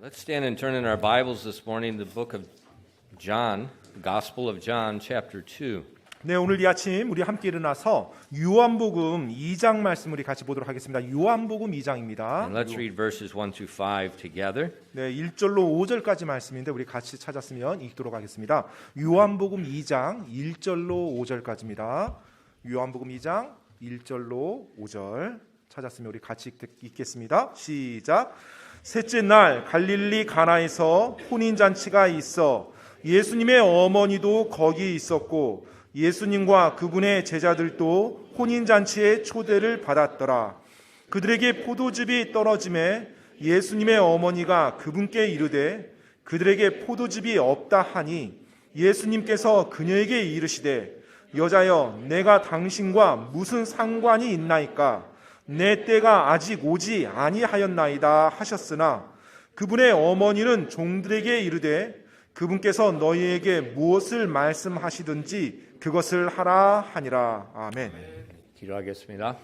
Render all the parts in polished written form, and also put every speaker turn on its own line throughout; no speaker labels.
Let's stand and turn in our Bibles this morning to the book of John, the Gospel of John, chapter 2.
네, 오늘 이 아침 우리 함께 일어나서 요한복음 2장 말씀 우리 같이 보도록 하겠습니다. 요한복음 2장입니다.
And let's read verses 1 through 5 together.
네, 1절로 5절까지 말씀인데 우리 같이 찾았으면 읽도록 하겠습니다. 요한복음 2장 1절로 5절까지입니다. 요한복음 2장 1절로 5절 찾았으면 우리 같이 읽겠습니다. 시작. 셋째 날 갈릴리 가나에서 혼인잔치가 있어 예수님의 어머니도 거기 있었고 예수님과 그분의 제자들도 혼인잔치의 초대를 받았더라. 그들에게 포도즙이 떨어짐에 예수님의 어머니가 그분께 이르되 그들에게 포도즙이 없다 하니 예수님께서 그녀에게 이르시되 여자여 내가 당신과 무슨 상관이 있나이까 내 때가 아직 오지 아니하였나이다 하셨으나 그분의 어머니는 종들에게 이르되 그분께서 너희에게 무엇을 말씀하시든지 그것을 하라 하니라. 아멘.
기도하겠습니다.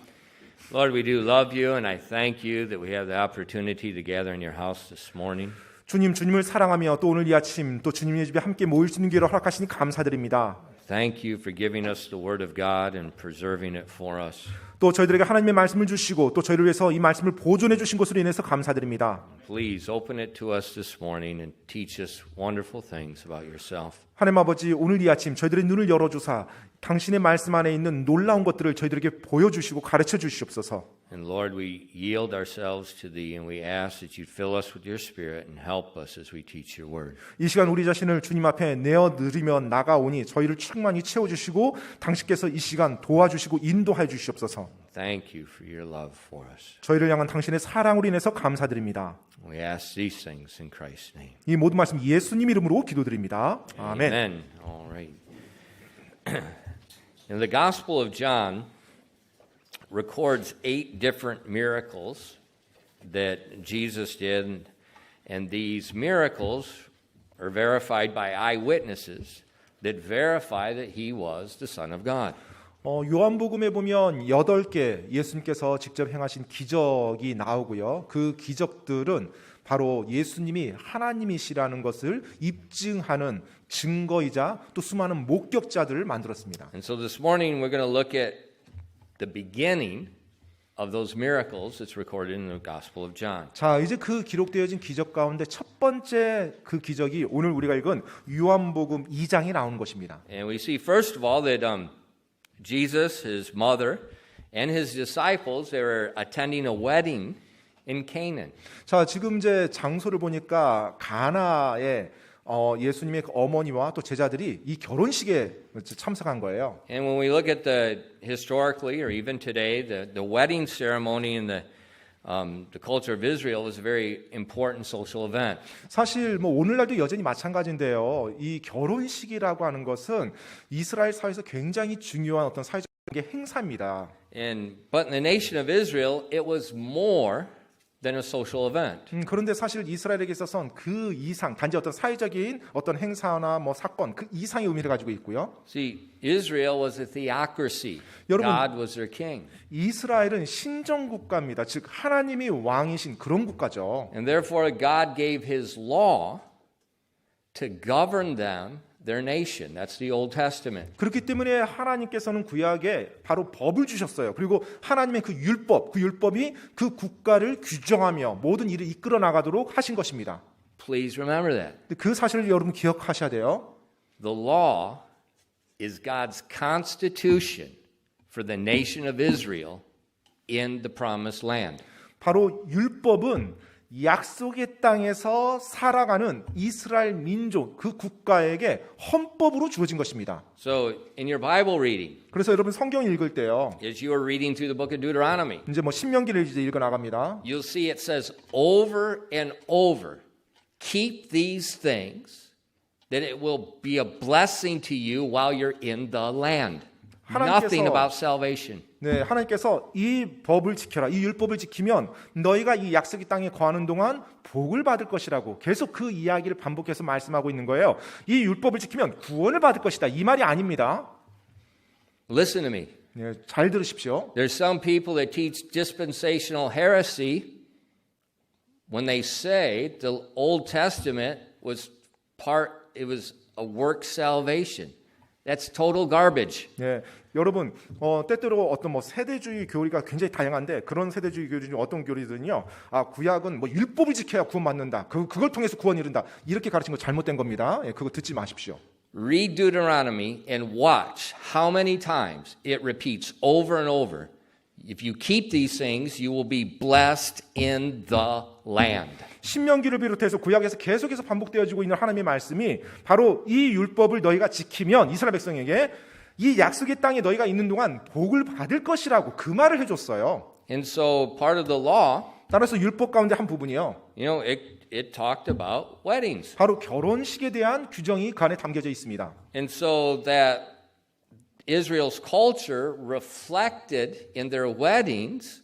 Lord, we do love you and I thank you that we have the opportunity to gather in your house this morning.
주님을 사랑하며 또 오늘 이 아침 또 주님의 집에 함께 모일 수 있는 기회를 허락하시니 감사드립니다.
Thank you for giving us the word of God and preserving it for us.
또 저희들에게 하나님의 말씀을 주시고 또 저희를 위해서 이 말씀을 보존해 주신 것으로 인해서 감사드립니다.
Please open it to us this morning and teach us wonderful things about yourself.
하나님 아버지 오늘 이 아침 저희들의 눈을 열어주사 당신의 말씀 안에 있는 놀라운 것들을 저희들에게 보여주시고 가르쳐 주시옵소서.
And Lord, we yield ourselves to Thee and we ask that You fill us with Your Spirit and help us as we teach Your Word.
이 시간 우리 자신을 주님 앞에 내어드리며 나가오니 저희를 충만히 채워주시고 당신께서 이 시간 도와주시고 인도해 주시옵소서.
Thank You for Your love for us.
저희를 향한 당신의 사랑으로 인해서 감사드립니다.
We ask these things in Christ's name.
이 모든 말씀 예수님 이름으로 기도드립니다. 아멘.
Amen. All right. In the Gospel of John records 8 different miracles that Jesus did, and these miracles are verified by eyewitnesses that verify that he was the Son of God.
요한복음에 보면 8개 예수님께서 직접 행하신 기적이 나오고요. 그 기적들은 바로 예수님이 하나님이시라는 것을 입증하는 증거이자 또 수많은 목격자들을 만들었습니다.
And so this morning we're going to look at the beginning of those miracles that's recorded in the Gospel of John.
자, 이제 그 기록되어진 기적 가운데 첫 번째 그 기적이 오늘 우리가 읽은 요한복음 2장에 나오는 것입니다.
And we see first of all that Jesus, his mother, and his disciples, they were attending a wedding in Canaan.
자, 지금 이제 장소를 보니까 가나에 예수님의 어머니와 또 제자들이 이 결혼식에 참석한 거예요.
And when we look at the historically or even today, the wedding ceremony in the culture of Israel was a very important social event.
사실 뭐 오늘날도 여전히 마찬가지인데요. 이 결혼식이라고 하는 것은 이스라엘 사회에서 굉장히 중요한 어떤 사회적 행사입니다.
But in the nation of Israel, it was more than a social event.
그런데 사실 이스라엘에게 있어서는 그 이상 단지 어떤 사회적인 어떤 행사나 뭐 사건 그 이상의 의미를 가지고 있고요.
See, Israel was a theocracy.
여러분,
God was their king.
이스라엘은 신정 국가입니다. 즉 하나님이 왕이신 그런 국가죠.
And therefore God gave his law to govern them, their nation. That's the Old Testament.
그렇기 때문에 하나님께서는 구약에 바로 법을 주셨어요. 그리고 하나님의 그 율법이 그 국가를 규정하며 모든 일을 이끌어 나가도록 하신 것입니다.
Please remember that.
그 사실을 여러분 기억하셔야 돼요.
The law is God's constitution for the nation of Israel in the promised land.
바로 율법은 약속의 땅에서 살아가는 이스라엘 민족 그 국가에게 헌법으로 주어진 것입니다.
So in your Bible reading,
그래서 여러분 성경 읽을 때요.
as you are reading through the book of Deuteronomy,
이제 뭐 신명기를 이제 읽어 나갑니다.
you'll see it says over and over, keep these things that it will be a blessing to you while you're in the land. Nothing about salvation.
네, 하나님께서 이 법을 지켜라. 이 율법을 지키면 너희가 이 약속의 땅에 거하는 동안 복을 받을 것이라고 계속 그 이야기를 반복해서 말씀하고 있는 거예요. 이 율법을 지키면 구원을 받을 것이다. 이 말이 아닙니다.
Listen to me.
네, 잘 들으십시오.
There's some people that teach dispensational heresy when they say the Old Testament was it was a work salvation. That's total garbage.
예, 여러분 때때로 어떤 뭐 세대주의 교리가 굉장히 다양한데 그런 세대주의 교리 중 어떤 교리들은요, 구약은 뭐 율법을 지켜야 구원받는다. 그걸 통해서 구원이 이른다. 이렇게 가르친 거 잘못된 겁니다. 예, 그거 듣지 마십시오.
Read Deuteronomy and watch how many times it repeats over and over. If you keep these things, you will be blessed in the land.
신명기를 비롯해서 구약에서 계속해서 반복되어지고 있는 하나님의 말씀이 바로 이 율법을 너희가 지키면 이스라엘 백성에게 이 약속의 땅에 너희가 있는 동안 복을 받을 것이라고 그 말을 해줬어요.
And so part of the law,
따라서 율법 가운데 한 부분이요,
it talked about weddings.
바로 결혼식에 대한 규정이 그 안에 담겨져 있습니다.
And so that Israel's culture reflected in their weddings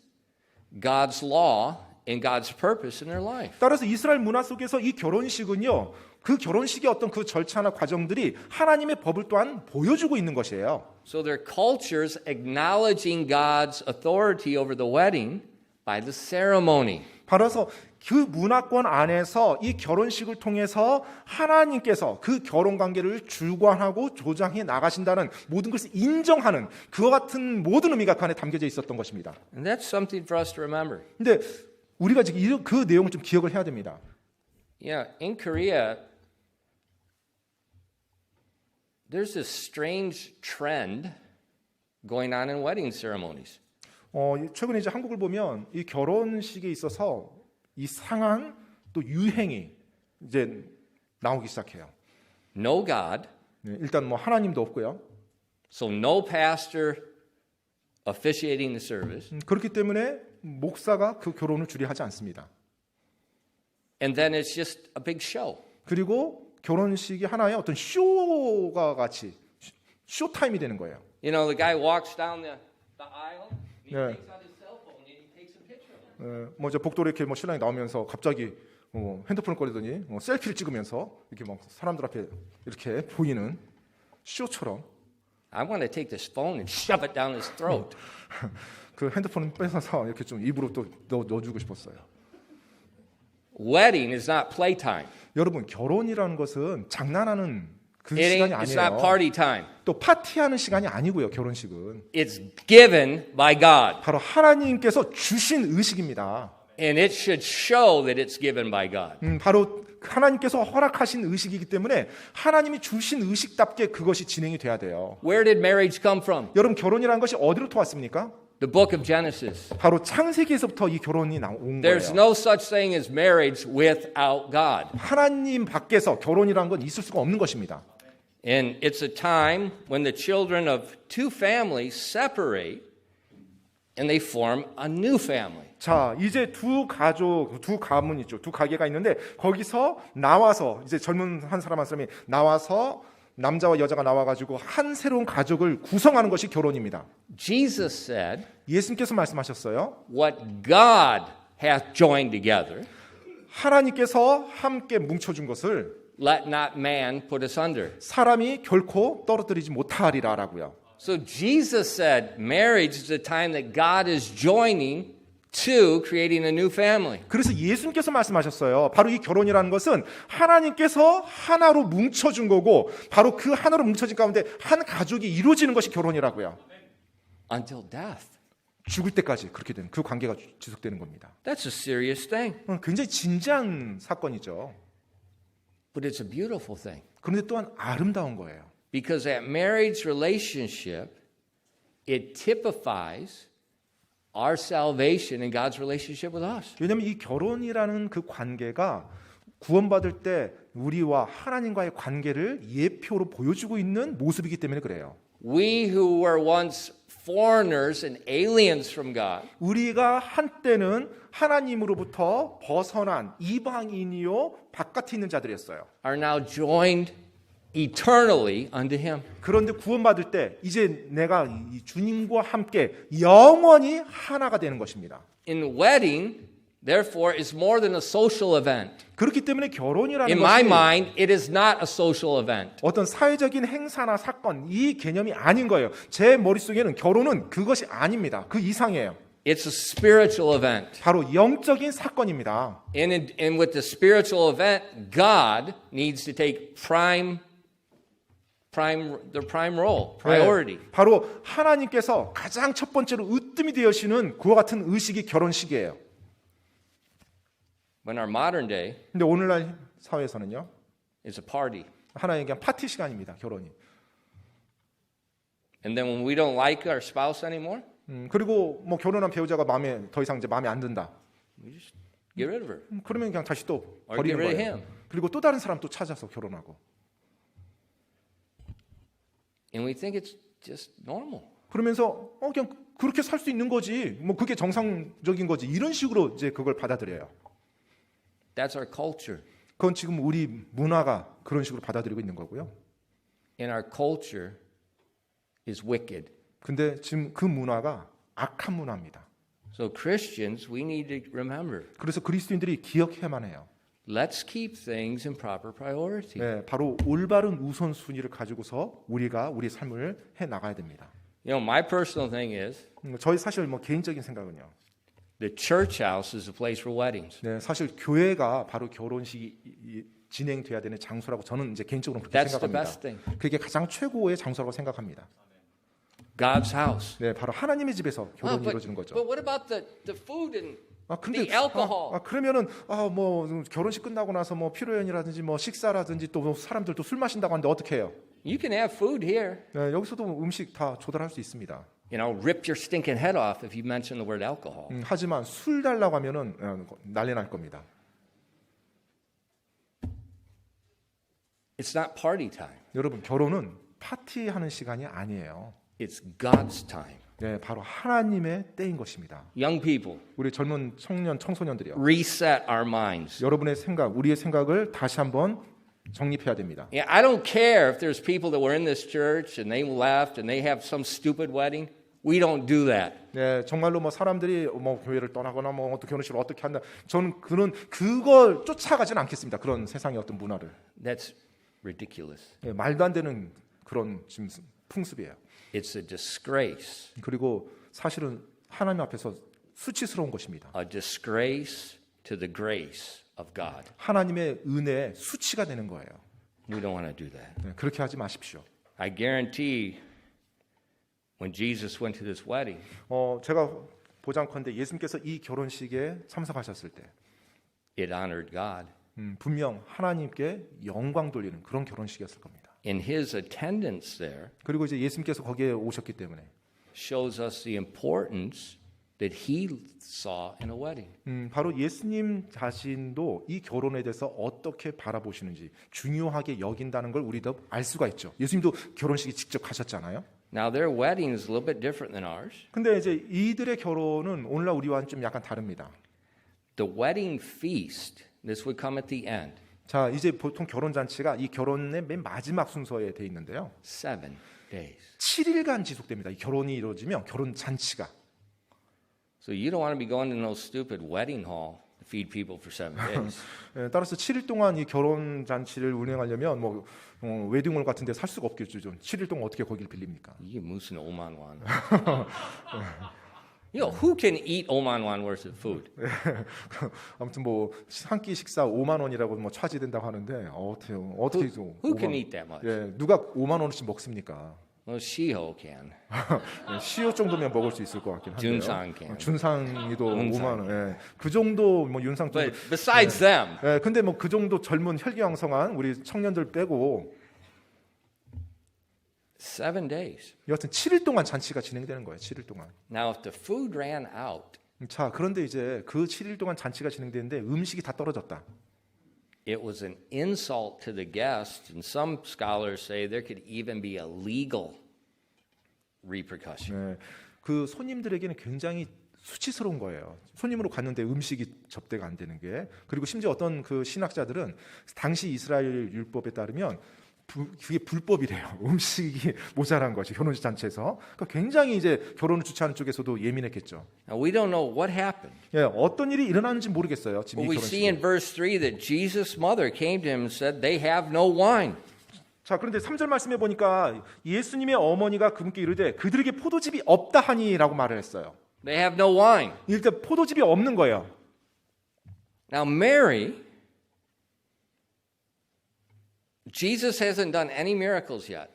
God's law and God's purpose in their life.
따라서 이스라엘 문화 속에서 이 결혼식은요, 그 결혼식의 어떤 그 절차나 과정들이 하나님의 법을 또한 보여주고 있는 것이에요.
So their cultures acknowledging God's authority over the wedding by the ceremony.
바로서 그 문화권 안에서 이 결혼식을 통해서 하나님께서 그 결혼 관계를 주관하고 조장해 나가신다는 모든 것을 인정하는 그와 같은 모든 의미가 그 안에 담겨져 있었던 것입니다.
And that's something for us to remember.
근데 우리가 지금 그 내용을 좀 기억을 해야 됩니다.
Yeah, in Korea, there's this strange trend going on in wedding ceremonies.
최근에 이제 한국을 보면 이 결혼식에 있어서 이상한 또 유행이 이제 나오기 시작해요.
No God,
일단 뭐 하나님도 없고요.
so no pastor officiating the service.
그렇기 때문에 목사가 그 결혼을 주례하지 않습니다.
And then it's just a big show.
그리고 결혼식이 하나의 어떤 쇼가 같이 쇼타임이 되는 거예요.
You know, the guy walks down the aisle, and he
Yeah.
takes out his cell phone and he takes a picture of him.
먼저 복도에 이렇게 뭐 신랑이 나오면서 갑자기 핸드폰을 꺼내더니 셀피를 찍으면서 이렇게 막 사람들 앞에 이렇게 보이는 쇼처럼
I want to take this phone and shove it down his throat.
그 핸드폰을 뺏어서 이렇게 좀 입으로 또 넣어주고 싶었어요.
Wedding is not playtime.
여러분, 결혼이라는 것은 장난하는 그
It
시간이
ain't, it's not
아니에요.
party time.
또 파티하는 시간이 아니고요. 결혼식은
It's given by God.
바로 하나님께서 주신 의식입니다.
And it should show that it's given by God.
바로 하나님께서 허락하신 의식이기 때문에 하나님이 주신 의식답게 그것이 진행이 돼야 돼요.
Where did marriage come from?
여러분, 결혼이라는 것이 어디로 토왔습니까?
The book of Genesis.
바로 창세기에서부터 이 결혼이 온
There's
거예요.
no such thing as marriage without God.
하나님 밖에서 결혼이라는 건 있을 수가 없는 것입니다.
And it's a time when the children of two families separate and they form a new family.
자, 이제 두 가문 있죠. 두 가게가 있는데 거기서 나와서 이제 젊은 한 사람이 나와서 남자와 여자가 나와가지고 한 새로운 가족을 구성하는 것이 결혼입니다.
Jesus said,
예수님께서 말씀하셨어요.
what God hath joined together,
하나님께서 함께 뭉쳐준 것을
let not man put asunder.
사람이 결코 떨어뜨리지 못하리라라고요.
So Jesus said marriage is the time that God is joining to creating a new family.
그래서 예수님께서 말씀하셨어요. 바로 이 결혼이라는 것은 하나님께서 하나로 뭉쳐준 거고 바로 그 하나로 뭉쳐진 가운데 한 가족이 이루어지는 것이 결혼이라고요.
Until death.
죽을 때까지 그렇게 되는 그 관계가 지속되는 겁니다.
That's a serious thing.
굉장히 진지한 사건이죠.
But it's a beautiful thing.
그런데 또한 아름다운 거예요.
Because that marriage relationship, it typifies our salvation and God's relationship with us.
왜냐하면 이 결혼이라는 그 관계가 구원받을 때 우리와 하나님과의 관계를 예표로 보여주고 있는 모습이기 때문에 그래요.
We who were once foreigners and aliens from God,
우리가 한때는 하나님으로부터 벗어난 이방인이요 바깥에 있는 자들이었어요.
are now joined eternally unto Him.
그런데 구원받을 때 이제 내가 이 주님과 함께 영원히 하나가 되는 것입니다.
In wedding, therefore, is more than a social event.
그렇기 때문에 결혼이라는
In my
것이
mind, it is not a social event.
어떤 사회적인 행사나 사건 이 개념이 아닌 거예요. 제 머릿속에는 결혼은 그것이 아닙니다. 그 이상이에요.
It's a spiritual event.
바로 영적인 사건입니다.
And with the spiritual event, God needs to take the prime role, priority.
네, 바로 하나님께서 가장 첫 번째로 으뜸이 되시는 그와 같은 의식이 결혼식이에요.
When our modern day
근데 오늘날 사회에서는요,
is a party.
하나의 그냥 파티 시간입니다. 결혼이.
And then when we don't like our spouse anymore,
그리고 뭐 결혼한 배우자가 더 이상 이제 마음에 안 든다.
we just get rid of her.
그러면 그냥 다시 또
Or
버리는
get rid of
거예요.
him.
그리고 또 다른 사람 또 찾아서 결혼하고.
And we think it's just normal.
그러면서 그냥 그렇게 살 수 있는 거지. 뭐 그게 정상적인 거지. 이런 식으로 이제 그걸 받아들여요.
That's our culture.
그건 지금 우리 문화가 그런 식으로 받아들이고 있는 거고요.
And our culture is wicked.
근데 지금 그 문화가 악한 문화입니다.
So Christians, we need to remember.
그래서 그리스도인들이 기억해야만 해요.
Let's keep things in proper priority.
네, 바로 올바른 우선순위를 가지고서 우리가 우리 삶을 해 나가야 됩니다.
You know, my personal thing is
저희 사실 뭐 개인적인 생각은요.
the church house is a place for weddings.
네, 사실 교회가 바로 결혼식이 진행돼야 되는 장소라고 저는 이제 개인적으로 그렇게
That's the
생각합니다.
best thing.
그게 가장 최고의 장소라고 생각합니다.
God's house.
네, 바로 하나님의 집에서 결혼이
but,
이루어지는 거죠.
but what about the food and
근데
the alcohol?
그러면은 뭐 결혼식 끝나고 나서 뭐 피로연이라든지 뭐 식사라든지 또 사람들 또 술 마신다고 하는데 어떻게 해요?
You can have food here.
네, 여기서도 음식 다 조달할 수 있습니다.
You know, rip your stinking head off if you mention the word alcohol.
하지만 술 달라고 하면은 난리 날 겁니다.
It's not party time.
여러분 결혼은 파티하는 시간이 아니에요.
It's God's time.
네, 바로 하나님의 때인 것입니다.
Young people,
우리 젊은 청소년들이요.
reset our minds.
여러분의 생각, 우리의 생각을 다시 한번 정립해야 됩니다.
Yeah, I don't care if there's people that were in this church and they left and they have some stupid wedding. We don't do that.
네, 정말로 뭐 사람들이 뭐 교회를 떠나거나 뭐 어떤 결혼식을 어떻게 한다. 저는 그걸 쫓아가지는 않겠습니다. 그런 세상의 어떤 문화를.
That's ridiculous.
네, 말도 안 되는 그런 지금 풍습이에요.
It's a disgrace.
그리고 사실은 하나님 앞에서 수치스러운 것입니다.
A disgrace to the grace of God.
하나님의 은혜에 수치가 되는 거예요.
We don't want to do that.
네, 그렇게 하지 마십시오.
I guarantee when Jesus went to this wedding,
제가 보장컨대 예수님께서 이 결혼식에 참석하셨을 때
it honored God.
분명 하나님께 영광 돌리는 그런 결혼식이었을 겁니다.
And his attendance there
그리고 이제 예수님께서 거기에 오셨기 때문에
shows us the importance that he saw in a wedding.
바로 예수님 자신도 이 결혼에 대해서 어떻게 바라보시는지 중요하게 여긴다는 걸 우리도 알 수가 있죠. 예수님도 결혼식에 직접 가셨잖아요.
Now their wedding is a little bit different than ours.
근데 이제 이들의 결혼은 오늘날 우리와는 좀 약간 다릅니다.
The wedding feast, this would come at the end.
자, 이제 보통 결혼 잔치가 이 결혼의 맨 마지막 순서에 돼 있는데요.
7 days.
7일간 지속됩니다. 이 결혼이 이루어지면 결혼 잔치가.
So you don't want to be going to no stupid wedding hall to feed people for 7 days.
따라서 7일 동안 이 결혼 잔치를 운영하려면 뭐 웨딩홀 같은 데 살 수가 없겠죠. 좀 7일 동안 어떻게 거기를 빌립니까?
이게 무슨 5만 원. You know, who can eat 5만 원 worth of food?
아무튼 뭐 한 끼 식사 5만 원이라고 뭐 차지된다고 하는데 어떻게
Who can eat that much?
예, 누가 5만 원어치 먹습니까?
Well, Shiho can.
시오 정도면 먹을 수 있을 것 같긴 한데요.
준상 can.
준상이도
윤상.
5만 원. 예. 그 정도 뭐 윤상 정도.
But besides them,
예, 근데 뭐 그 정도 젊은 혈기왕성한 우리 청년들 빼고
7 days.
여하튼 7일 동안 잔치가 진행되는 거예요. 7일 동안.
Now, if the food ran out,
자, 그런데 이제 그 7일 동안 잔치가 진행되는데 음식이 다 떨어졌다.
it was an insult to the guests, and some scholars say there could even be a legal repercussion.
네, 그 손님들에게는 굉장히 수치스러운 거예요. 손님으로 갔는데 음식이 접대가 안 되는 게. 그리고 심지어 어떤 그 신학자들은 당시 이스라엘 율법에 따르면 그게 불법이래요. 음식이 모자란 거지 결혼식 잔치에서. 그러니까 굉장히 이제 결혼을 주최하는 쪽에서도 예민했겠죠.
Now, we don't know what happened.
예, 어떤 일이 일어나는지 모르겠어요. 지금 이
But we see in
결혼식.
verse 3 that Jesus' mother came to him and said, they have no wine.
자, 그런데 3절 말씀해 보니까 예수님의 어머니가 그분께 이르되 그들에게 포도즙이 없다 하니라고 말을 했어요.
They have no wine.
일단 포도즙이 없는 거예요.
Now, Mary, Jesus hasn't done any miracles yet.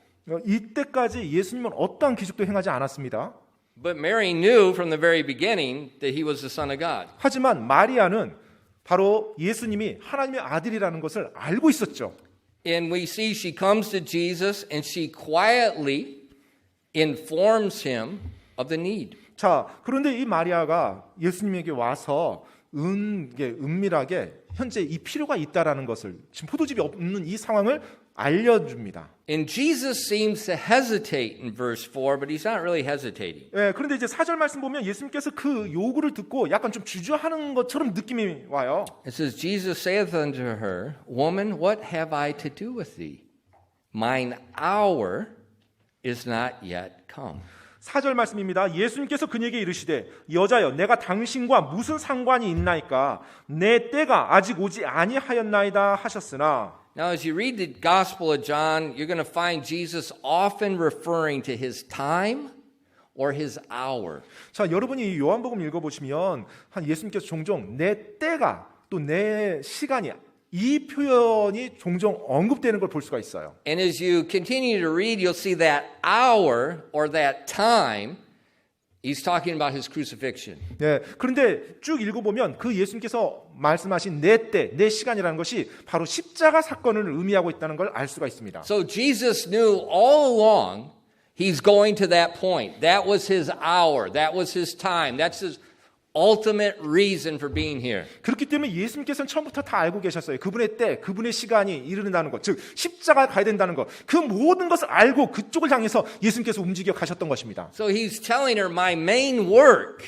이때까지 예수님은 어떠한 기적도 행하지 않았습니다.
But Mary knew from the very beginning that he was the Son of God.
하지만 마리아는 바로 예수님이 하나님의 아들이라는 것을 알고 있었죠.
And we see she comes to Jesus and she quietly informs him of the need.
자, 그런데 이 마리아가 예수님에게 와서 은밀하게 현재 이 필요가 있다라는 것을, 지금 포도즙이 없는 이 상황을 알려줍니다.
And Jesus seems to hesitate in verse 4, but he's not really hesitating.
그런데 이제 4절 말씀 보면 예수님께서 그 요구를 듣고 약간 좀 주저하는 것처럼 느낌이 와요.
It says, Jesus saith unto her, Woman, what have I to do with thee? Mine hour is not yet come.
4절 말씀입니다. 예수님께서 그에게 이르시되 여자여 내가 당신과 무슨 상관이 있나이까 내 때가 아직 오지 아니하였나이다 하셨으나.
Now as you read the Gospel of John, you're going to find Jesus often referring to his time or his hour.
자, 여러분이 이 요한복음 읽어보시면 한 예수님께서 종종 내 때가 또 내 시간이 이 표현이 종종 언급되는 걸 볼 수가 있어요.
And as you continue to read, you'll see that hour or that time, he's talking about his crucifixion.
네, 그런데 쭉 읽어보면 그 예수님께서 말씀하신 내 때, 내 시간이라는 것이 바로 십자가 사건을 의미하고 있다는 걸 알 수가 있습니다.
So Jesus knew all along he's going to that point. That was his hour. That was his time. That's his ultimate reason for being here.
그렇기 때문에 예수님께서는 처음부터 다 알고 계셨어요. 그분의 때, 그분의 시간이 이르는다는 것, 즉 십자가에 가야 된다는 것, 그 모든 것을 알고 그쪽을 향해서 예수님께서 움직여 가셨던 것입니다.
So he's telling her, my main work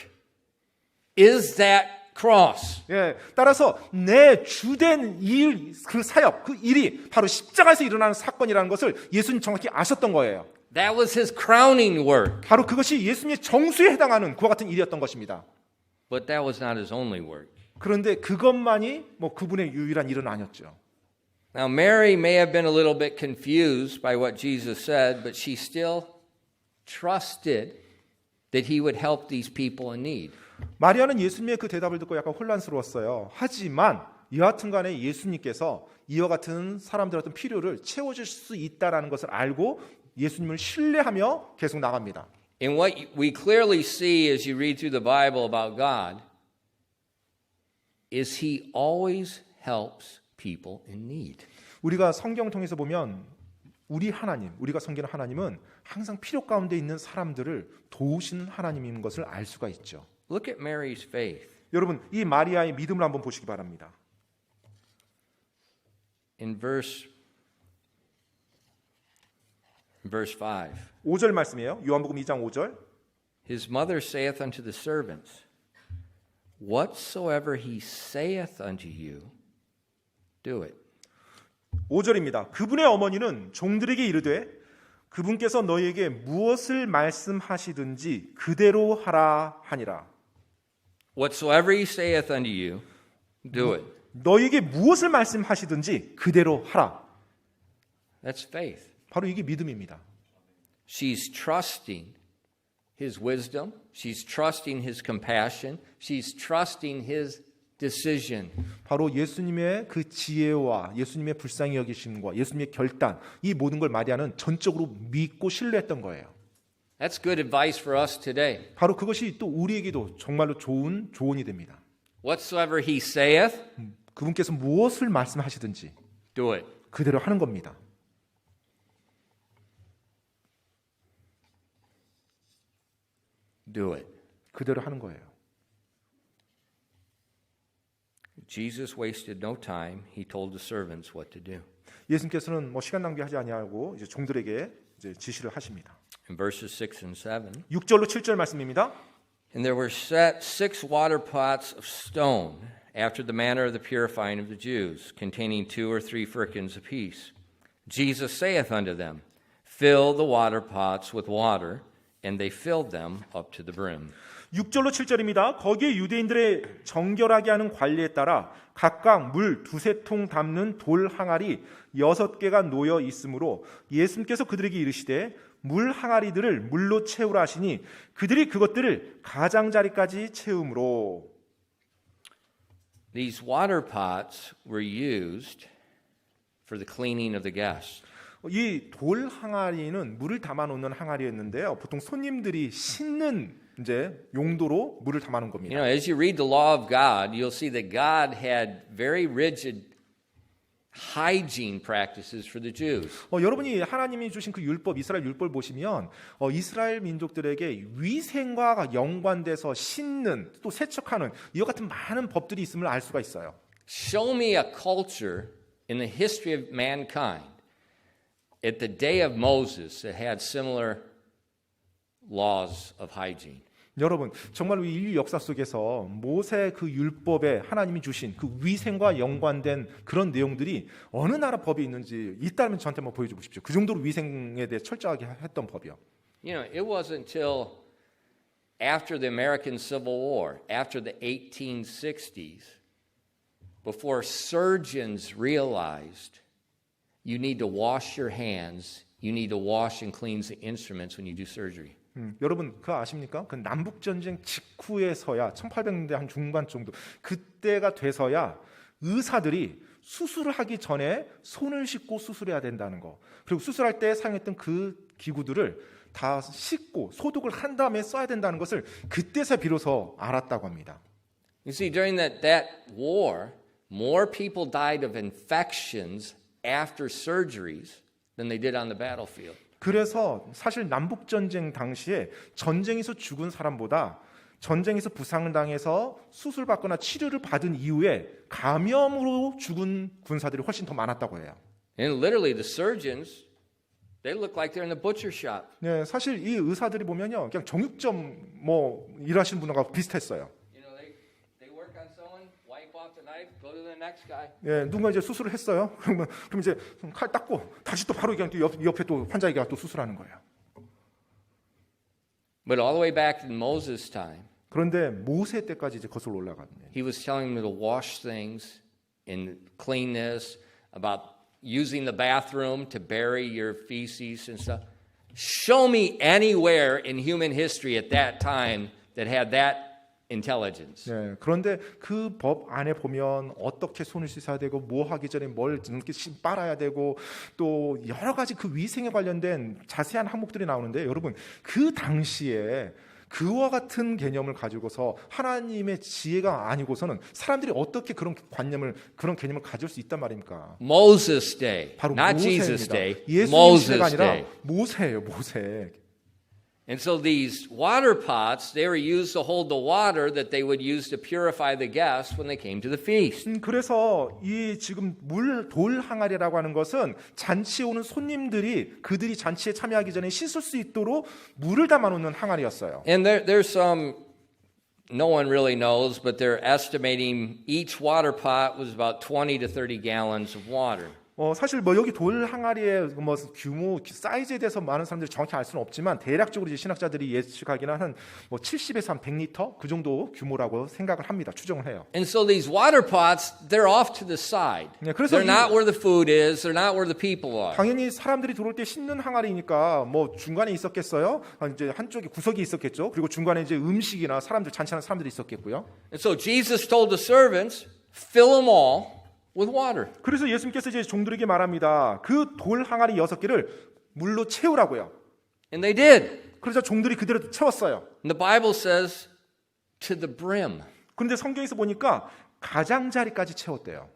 is that cross.
예, 따라서 내 주된 일, 그 사역, 그 일이 바로 십자가에서 일어나는 사건이라는 것을 예수님 정확히 아셨던 거예요.
That was his crowning work.
바로 그것이 예수님의 정수에 해당하는 그와 같은 일이었던 것입니다.
But that was not his only work.
그런데 그것만이 그분의 유일한 일은 아니었죠.
Now Mary may have been a little bit confused by what Jesus said, but she still trusted that he would help these people in need.
마리아는 예수님의 그 대답을 듣고 약간 혼란스러웠어요. 하지만 여하튼 간에 예수님께서 이와 같은 사람들 어떤 필요를 채워줄 수 있다는 것을 알고 예수님을 신뢰하며 계속 나갑니다.
And what we clearly see as you read through the Bible about God is he always helps people in need.
우리가 성경 통해서 보면 우리 하나님, 우리가 섬기는 하나님은 항상 필요 가운데 있는 사람들을 도우시는 하나님인 것을 알 수가 있죠.
Look at Mary's faith.
여러분, 이 마리아의 믿음을 한번 보시기 바랍니다.
In verse 5.
5절 말씀이에요. 요한복음 2장 5절.
His mother saith unto the servants, Whatsoever he saith unto you, do it.
5절입니다. 그분의 어머니는 종들에게 이르되 그분께서 너희에게 무엇을 말씀하시든지 그대로 하라 하니라.
Whatsoever he saith unto you, do it.
너희에게 무엇을 말씀하시든지 그대로 하라.
That's faith.
바로 이게 믿음입니다.
She's trusting his wisdom. She's trusting his compassion. She's trusting his decision.
바로 예수님의 그 지혜와 예수님의 불쌍히 여기심과 예수님의 결단, 이 모든 걸 마리아는 전적으로 믿고 신뢰했던 거예요.
That's good advice for us today.
바로 그것이 또 우리에게도 정말로 좋은 조언이 됩니다.
Whatsoever he saith,
그분께서 무엇을 말씀하시든지
do it.
그대로 하는 겁니다.
Do it.
그대로 하는 거예요.
Jesus wasted no time. He told the servants what to do.
예수님께서는 시간 낭비하지 아니하고 이제 종들에게 이제 지시를 하십니다.
In verses 6 and 7.
6절로 7절 말씀입니다.
And there were set 6 water pots of stone, after the manner of the purifying of the Jews, containing 2 or 3 firkins apiece. Jesus saith unto them, Fill the water pots with water, and they filled them up to the brim.
6절로 7절입니다. 거기에 유대인들의 정결하게 하는 관리에 따라 각각 물 2-3통 담는 돌 항아리 6개가 놓여 있으므로 예수님께서 그들에게 이르시되 물 항아리들을 물로 채우라 하시니 그들이 그것들을 가장자리까지 채움으로.
These water pots were used for the cleaning of the guests.
이 돌 항아리는 물을 담아 놓는 항아리였는데요. 보통 손님들이 씻는 이제 용도로 물을 담아 놓은
You
겁니다.
know, as you read the law of God, you'll see that God had very rigid hygiene practices for the Jews.
여러분이 하나님이 주신 그 율법, 이스라엘 율법을 보시면 이스라엘 민족들에게 위생과 연관돼서 씻는 또 세척하는 이와 같은 많은 법들이 있음을 알 수가 있어요.
Show me a culture in the history of mankind at the day of Moses that had similar laws of hygiene.
여러분, 정말로 이 인류 역사 속에서 모세 그 율법에 하나님이 주신 그 위생과 연관된 그런 내용들이 어느 나라 법이 있는지 있다면 저한테 한번 보여줘 보십시오. 그 정도로 위생에 대해 철저하게 했던 법이요.
You know, it wasn't until after the American Civil War, after the 1860s, before surgeons realized you need to wash your hands, you need to wash and clean the instruments when you do surgery.
여러분 그거 아십니까? 그 남북 전쟁 직후에서야 1800년대 한 중반 정도 그때가 돼서야 의사들이 수술을 하기 전에 손을 씻고 수술해야 된다는 거. 그리고 수술할 때 사용했던 그 기구들을 다 씻고 소독을 한 다음에 써야 된다는 것을 그때서 비로소 알았다고 합니다.
You see, during that war, more people died of infections after surgeries than they did on the battlefield.
그래서 사실 남북 전쟁 당시에 전쟁에서 죽은 사람보다 전쟁에서 부상을 당해서 수술받거나 치료를 받은 이후에 감염으로 죽은 군사들이 훨씬 더 많았다고 해요.
And literally, the surgeons, they look like they're in the butcher shop.
네, 사실 이 의사들이 보면요, 그냥 정육점 뭐 일하시는 분과 비슷했어요.
You know, they work on someone, wipe off the knife, go to the next guy.
예, 누군가 이제 수술을 했어요. 그럼 이제 칼 닦고 다시 또 바로 그냥 또 옆에 또 환자에게 또 수술하는 거예요.
But all the way back in Moses' time,
그런데 모세 때까지 이제 거슬러 올라갑니다.
he was telling them to wash things and clean this, about using the bathroom to bury your feces and stuff. Show me anywhere in human history at that time that had that intelligence.
네, 그런데 그 법 안에 보면 어떻게 손을 씻어야 되고 뭐 하기 전에 뭘 이렇게 빨아야 되고 또 여러 가지 그 위생에 관련된 자세한 항목들이 나오는데 여러분 그 당시에 그와 같은 개념을 가지고서 하나님의 지혜가 아니고서는 사람들이 어떻게 그런 개념을 가질 수 있단 말입니까?
Moses' day,
바로
not Jesus'
모세입니다.
day,
예수님 시대가
Moses'
아니라
day.
모세예요, 모세.
And so these water pots, they were used to hold the water that they would use to purify the guests when they came to the feast.
그래서 이 지금 돌 항아리라고 하는 것은 잔치에 오는 손님들이 그들이 잔치에 참여하기 전에 씻을 수 있도록 물을 담아놓는 항아리였어요.
And there's some, no one really knows, but they're estimating each water pot was about 20 to 30 gallons of water.
사실 뭐 여기 돌 항아리의 뭐 규모, 사이즈에 대해서 많은 사람들이 정확히 알 수는 없지만 대략적으로 이제 신학자들이 예측하기는 한 뭐 70에서 한 100리터 그 정도 규모라고 생각을 합니다. 추정을 해요.
And so these water pots, they're off to the side.
네, 그래서
They're not where the food is. They're not where the people are.
당연히 사람들이 들어올 때 씻는 항아리니까 뭐 중간에 있었겠어요. 이제 한쪽에 구석이 있었겠죠. 그리고 중간에 이제 음식이나 사람들 잔치하는 사람들이 있었겠고요.
And so Jesus told the servants, fill them all with water.
그래서 예수님께서 이제 종들에게 말합니다. 그 돌 항아리 6개를 물로 채우라고요.
And they did.
그래서 종들이 그대로 채웠어요.
And the Bible says to the brim.
그런데 성경에서 보니까 가장자리까지 채웠대요.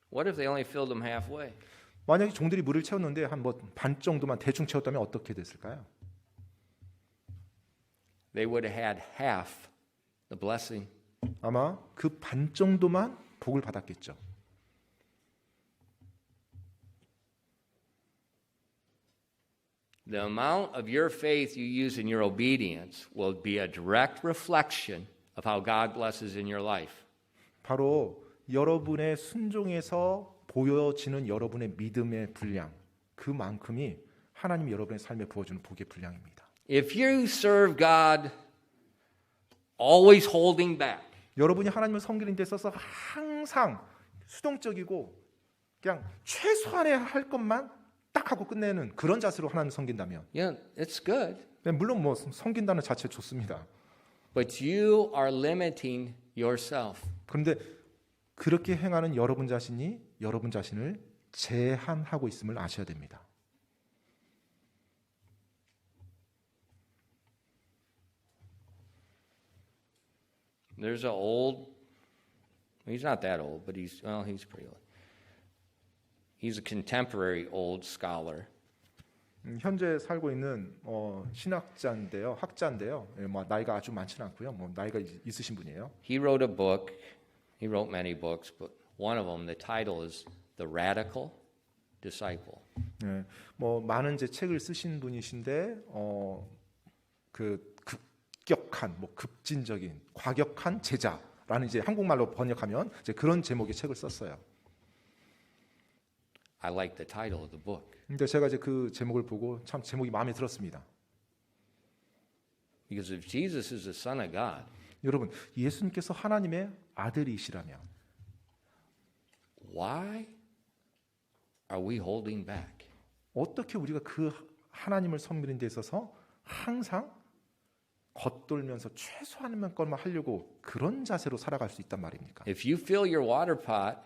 What if they only filled them halfway?
만약에 종들이 물을 채웠는데 한 뭐 반 정도만 대충 채웠다면 어떻게 됐을까요?
They would have had half the blessing.
아마 그 반 정도만 복을 받았겠죠.
The amount of your faith you use in your obedience will be a direct reflection of how God blesses in your life.
바로 여러분의 순종에서 보여지는 여러분의 믿음의 분량, 그만큼이 하나님이 여러분의 삶에 부어주는 복의 분량입니다.
If you serve God always holding back.
여러분이 하나님을 섬기는 데 있어서 항상 수동적이고 그냥 최소한의 할 것만 딱 하고 끝내는 그런 자세로 하나님을 섬긴다면
Yeah, it's good.
물론 뭐 섬긴다는 자체 좋습니다.
But you are limiting yourself.
그런데 그렇게 행하는 여러분 자신이 여러분 자신을 제한하고 있음을 아셔야 됩니다.
There's an old, he's not that old, but he's pretty old. He's a contemporary old scholar.
현재 살고 있는 신학자인데요, 학자인데요. 뭐 나이가 아주 많지는 않고요. 뭐 나이가 있으신 분이에요.
He wrote a book. He wrote many books, but one of them, the title is The Radical Disciple.
네, 뭐 많은 이제 책을 쓰신 분이신데 그 급격한, 뭐 급진적인, 과격한 제자라는 이제 한국말로 번역하면 이제 그런 제목의 책을 썼어요.
I like the title of the book.
근데 제가 이제 그 제목을 보고 참 제목이 마음에 들었습니다.
Because if Jesus is the Son of God,
여러분, 예수님께서 하나님의 아들이시라면
why are we holding back?
어떻게 우리가 그 하나님을 섬기는 데 있어서 항상 겉돌면서 최소한의 것만 하려고 그런 자세로 살아갈 수 있단 말입니까?
If you fill your water pot,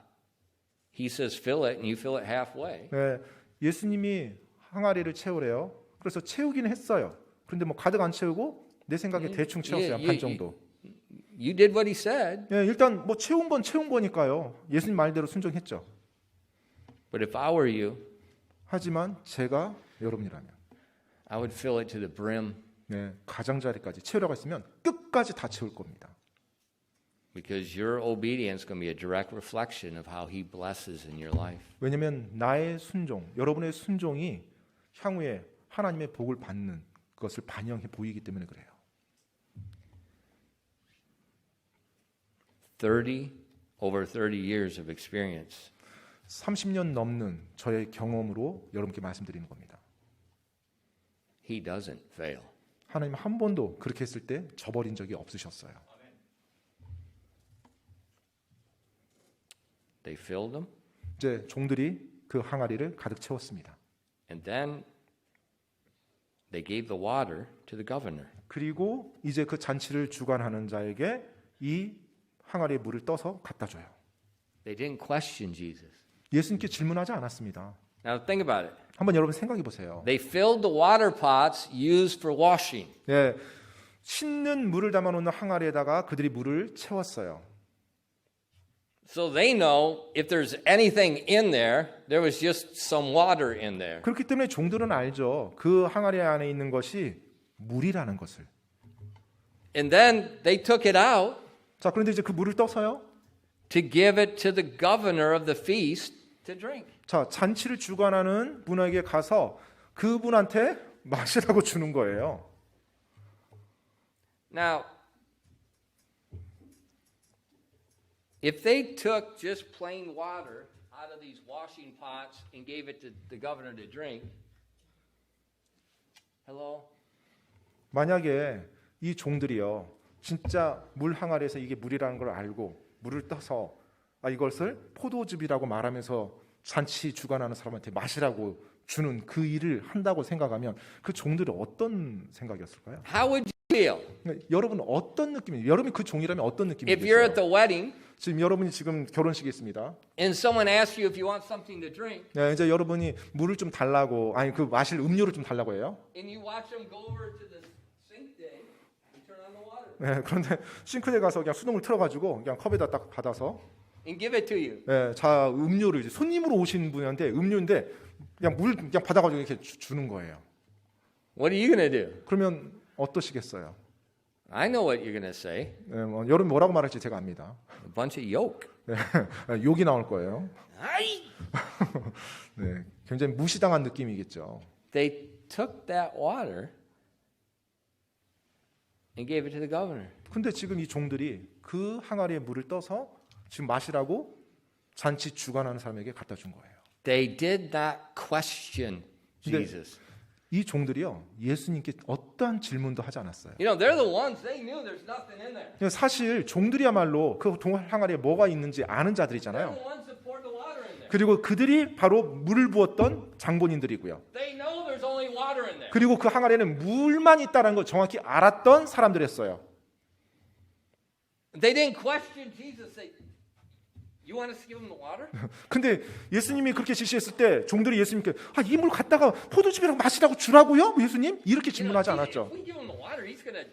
he says fill it and you fill it halfway.
네, 예수님이 항아리를 채우래요. 그래서 채우기는 했어요. 그런데 뭐 가득 안 채우고 내 생각에 대충 채웠어요. 반 정도.
You did what he said.
네, 일단 뭐 채운 건 채운 거니까요. 예수님 말대로 순종했죠.
But if I were you,
하지만 제가 여러분이라면
I would fill it to the brim
네, 가장자리까지 채우려고 했으면 끝까지 다 채울 겁니다.
because your obedience is going to be a direct reflection of how he blesses in your life.
왜냐하면 나의 순종, 여러분의 순종이 향후에 하나님의 복을 받는 것을 반영해 보이기 때문에 그래요.
30 years of experience.
30년 넘는 저의 경험으로 여러분께 말씀드리는 겁니다.
He doesn't fail.
하나님 한 번도 그렇게 했을 때 저버린 적이 없으셨어요.
They filled them,
이제 종들이 그 항아리를 가득 채웠습니다.
and then they gave the water to the governor.
그리고 이제 그 잔치를 주관하는 자에게 이 항아리에 물을 떠서 갖다 줘요.
They didn't question Jesus.
예수님께 질문하지 않았습니다.
Now think about it.
한번 여러분 생각해 보세요.
They filled the water pots used for washing.
예, 씻는 물을 담아놓는 항아리에다가 그들이 물을 채웠어요.
So they know if there's anything in there, there was just some water in there.
그렇기 때문에 종들은 알죠. 그 항아리 안에 있는 것이 물이라는 것을.
And then they took it out
자, 그런데 이제 그 물을 떠서요.
to give it to the governor of the feast to drink.
자, 잔치를 주관하는 분에게 가서 그분한테 마시라고 주는 거예요.
Now, if they took just plain water out of these washing pots and gave it to the governor to drink, hello?
만약에 이 종들이요, 진짜 물 항아리에서 이게 물이라는 걸 알고 물을 떠서 이것을 포도즙이라고 말하면서 잔치 주관하는 사람한테 마시라고 주는 그 일을 한다고 생각하면 그 종들이 어떤 생각이었을까요?
How would you feel
여러분 어떤 느낌이에요? 여러분이 그 종이라면 어떤
if you're at
느낌이겠어요?
the wedding
지금 여러분이 지금 결혼식에 있습니다.
and someone asks you if you want something to drink
네, 이제 여러분이 물을 좀 달라고, 아니 그 마실 음료를 좀 달라고 해요.
and you watch them go over to the sink day and turn on the water
네, 그런데 싱크대에 가서 그냥 수돗물 틀어가지고 그냥 컵에다 딱 받아서,
and give it to you.
네, 자 음료를 이제 손님으로 오신 분한테 음료인데 그냥 물 그냥 받아가지고 이렇게 주는 거예요.
What are you going to do?
그러면 어떠시겠어요?
I know what you're going to say.
네, 뭐, 여러분 뭐라고 말할지 제가 압니다.
A bunch of yolk.
네, 욕이 나올 거예요.
Aye.
네, 굉장히 무시당한 느낌이겠죠.
They took that water and gave it to the governor.
근데 지금 이 종들이 그 항아리에 물을 떠서 지금 마시라고 잔치 주관하는 사람에게 갖다 준 거예요.
They did not question Jesus.
이 종들이요 예수님께 어떠한 질문도 하지 않았어요.
You know, they're the ones, they knew there's nothing in there.
사실 종들이야말로 그 항아리에 뭐가 있는지 아는
They're
자들이잖아요.
the ones that poured the water in there.
그리고 그들이 바로 물을 부었던 장본인들이고요.
They know there's only water in there.
그리고 그 항아리에는 물만 있다는 걸 정확히 알았던 사람들이었어요.
They didn't question Jesus. Say, you want us to give them the water?
근데 예수님이 그렇게 지시했을 때 종들이 예수님께 이 물 갖다가 포도즙이랑 마시라고 주라고요? 예수님? 이렇게 질문하지 않았죠.
If we give him the water, he's gonna.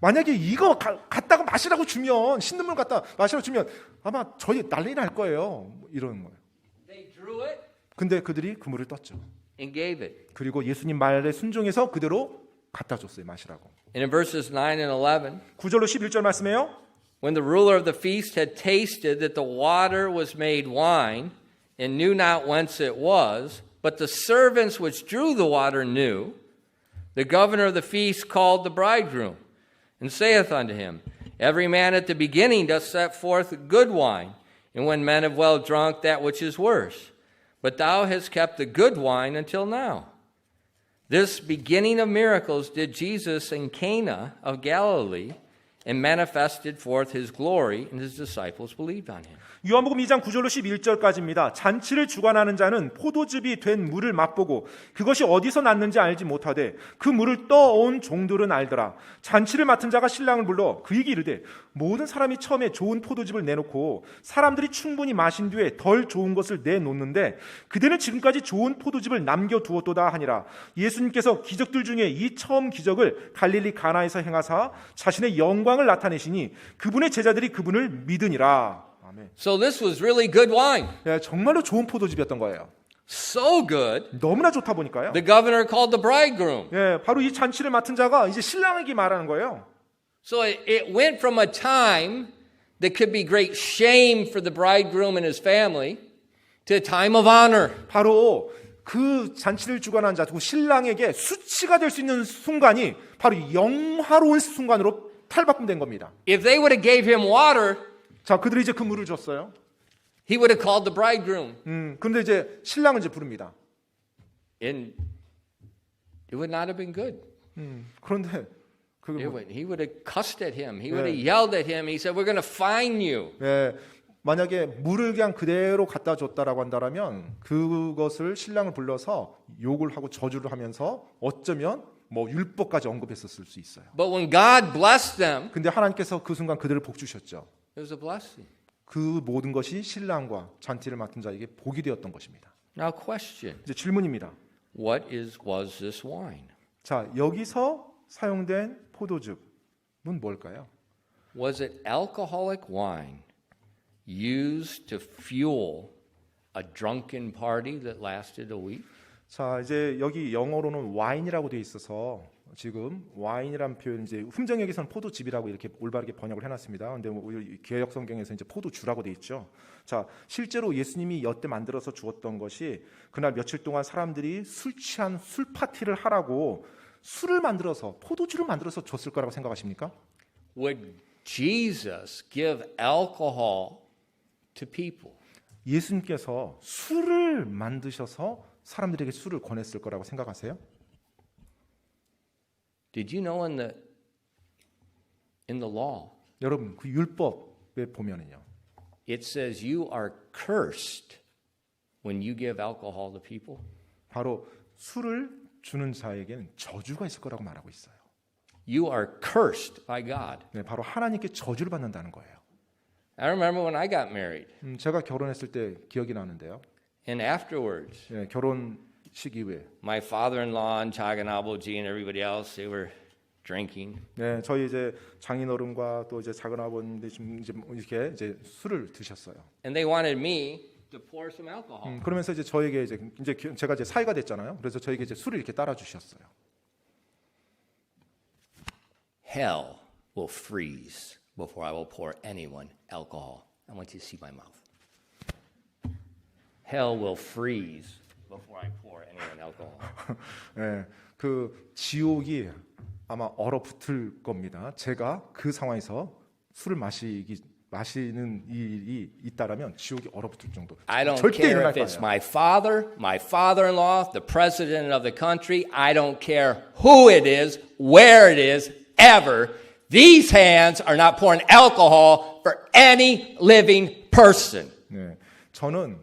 만약에 이거 갖다가 마시라고 주면 신는 물 갖다 마시라고 주면 아마 저희 난리 날 거예요. 이러는 거예요.
They drew it
근데 그들이 그 물을 떴죠.
and gave it.
그리고 예수님 말에 순종해서 그대로 갖다 줬어요. 마시라고.
And in verses 9 and 11,
9절로 11절 말씀해요.
when the ruler of the feast had tasted that the water was made wine, and knew not whence it was, but the servants which drew the water knew, the governor of the feast called the bridegroom, and saith unto him, Every man at the beginning doth set forth good wine, and when men have well drunk, that which is worse. But thou hast kept the good wine until now. This beginning of miracles did Jesus in Cana of Galilee, and manifested forth his glory, and his disciples believed on him.
요한복음 2장 9절로 11절까지입니다. 잔치를 주관하는 자는 포도즙이 된 물을 맛보고 그것이 어디서 났는지 알지 못하되 그 물을 떠온 종들은 알더라. 잔치를 맡은 자가 신랑을 불러 그에게 이르되 모든 사람이 처음에 좋은 포도즙을 내놓고 사람들이 충분히 마신 뒤에 덜 좋은 것을 내놓는데 그대는 지금까지 좋은 포도즙을 남겨두었도다 하니라. 예수님께서 기적들 중에 이 처음 기적을 갈릴리 가나에서 행하사 자신의 영광을 나타내시니 그분의 제자들이 그분을 믿으니라.
So this was really good wine.
정말로 좋은 포도즙이었던 거예요.
So good,
너무나 좋다 보니까요.
the governor called the bridegroom.
바로 이 잔치를 맡은 자가 이제 신랑에게 말하는 거예요.
So it went from a time that could be great shame for the bridegroom and his family to a time of honor.
바로 그 잔치를 주관한 자, 그 신랑에게 수치가 될 수 있는 순간이 바로 영화로운 순간으로 탈바꿈된 겁니다.
If they would have gave him water,
자, 그들이 이제 그 물을 줬어요.
he would have called the bridegroom.
그런데 이제 신랑을 이제 부릅니다.
And it would not have been good.
그런데
He would have cussed at him. He would have yelled at him. He said, we're going to fine you.
만약에 물을 그냥 그대로 갖다 줬다라고 한다면 그것을 신랑을 불러서 욕을 하고 저주를 하면서 어쩌면 뭐 율법까지 언급했었을 수 있어요.
But when God blessed them,
근데 하나님께서 그 순간 그들을 복 주셨죠.
it was a blessing.
그 모든 것이 신랑과 잔치를 맡은 자에게 복이 되었던 것입니다.
Now question.
이제 질문입니다.
What was this wine?
자, 여기서 사용된 포도즙은 뭘까요?
Was it alcoholic wine used to fuel a drunken party that lasted a week?
자, 이제 여기 영어로는 와인이라고 되어 있어서 지금 와인이라는 표현 이제 흠정역에서는 포도즙이라고 이렇게 올바르게 번역을 해놨습니다. 근데 개역 성경에서 이제 포도주라고 되어 있죠. 자, 실제로 예수님이 여태 만들어서 주었던 것이 그날 며칠 동안 사람들이 술 취한 술 파티를 하라고 술을 만들어서 포도주를 만들어서 줬을 거라고 생각하십니까?
Would Jesus give alcohol to people?
예수님께서 술을 만드셔서 사람들에게 술을 권했을 거라고 생각하세요?
Did you know in the law,
여러분 그 율법에 보면은요.
it says you are cursed when you give alcohol to people?
바로 술을 주는 자에게는 저주가 있을 거라고 말하고 있어요.
You are cursed by God.
네, 바로 하나님께 저주를 받는다는 거예요.
I remember when I got married,
제가 결혼했을 때 기억이 나는데요.
and afterwards,
네, 결혼식 이후에
my father-in-law and 작은아버지 and everybody else, they were drinking.
네, 저희 이제 장인어른과 또 이제 작은아버님들이 좀 이제 이렇게 이제 술을 드셨어요.
And they wanted me to pour some alcohol.
그러면서 이제 저에게 이제 제가 이제 사이가 됐잖아요. 그래서 저에게 이제 술을 이렇게 따라 주셨어요.
Hell will freeze before I will pour anyone alcohol. I want you to see my mouth. Hell will freeze before I pour anyone alcohol.
네, 그 지옥이 아마 얼어붙을 겁니다. 제가 그 상황에서 술을 마시는 일이 있다라면 지옥이 얼어붙을 정도.
I don't
절대
care
일어날
if it's
거예요.
my father, my father-in-law, the president of the country. I don't care who it is, where it is, ever. These hands are not pouring alcohol for any living person.
네, 저는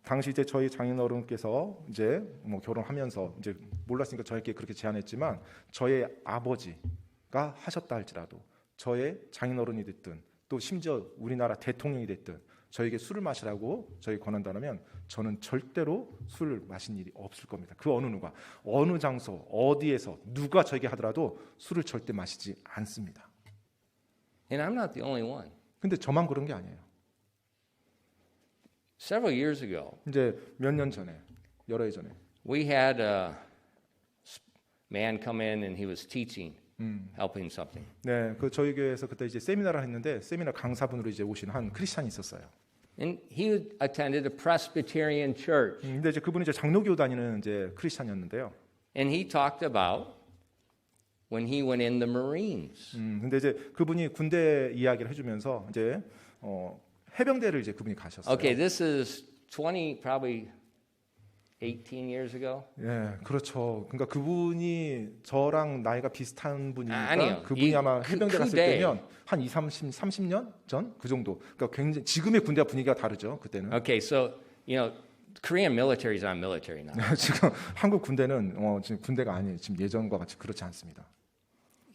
당시 이제 저희 장인어른께서 이제 뭐 결혼하면서 이제 몰랐으니까 저에게 그렇게 제안했지만 저의 아버지가 하셨다 할지라도 저의 장인어른이 됐든 또 심지어 우리나라 대통령이 됐든 저에게 술을 마시라고 저희 권한다면 저는 절대로 술을 마신 일이 없을 겁니다. 그 어느 누가 어느 장소 어디에서 누가 저에게 하더라도 술을 절대 마시지 않습니다.
And I'm not the only one.
근데 저만 그런 게 아니에요.
Several years ago,
이제 몇 년 전에 여러 해 전에
we had a man come in and he was teaching, helping something.
네, 그 저희 교회에서 그때 이제 세미나를 했는데 세미나 강사분으로 이제 오신 한 크리스찬이 있었어요.
And he attended a Presbyterian church.
근데 이제 그분이 이제 장로교 다니는 이제 크리스찬이었는데요.
And he talked about when he went in the Marines.
근데 이제 그분이 군대 이야기를 해주면서 이제 해병대를 이제 그분이 가셨어요.
Okay, this is 20, probably 18 years ago.
예, 그렇죠. 그러니까 그분이 저랑 나이가 비슷한 분이니까
아니요.
그분이 아마 해병대 갔을
그때.
때면 한 30년 전 그 정도. 그러니까 굉장히 지금의 군대 분위기가 다르죠. 그때는.
Okay, so, you know, Korean military is not military now.
지금 한국 군대는 지금 군대가 아니에요. 지금 예전과 같이 그렇지 않습니다.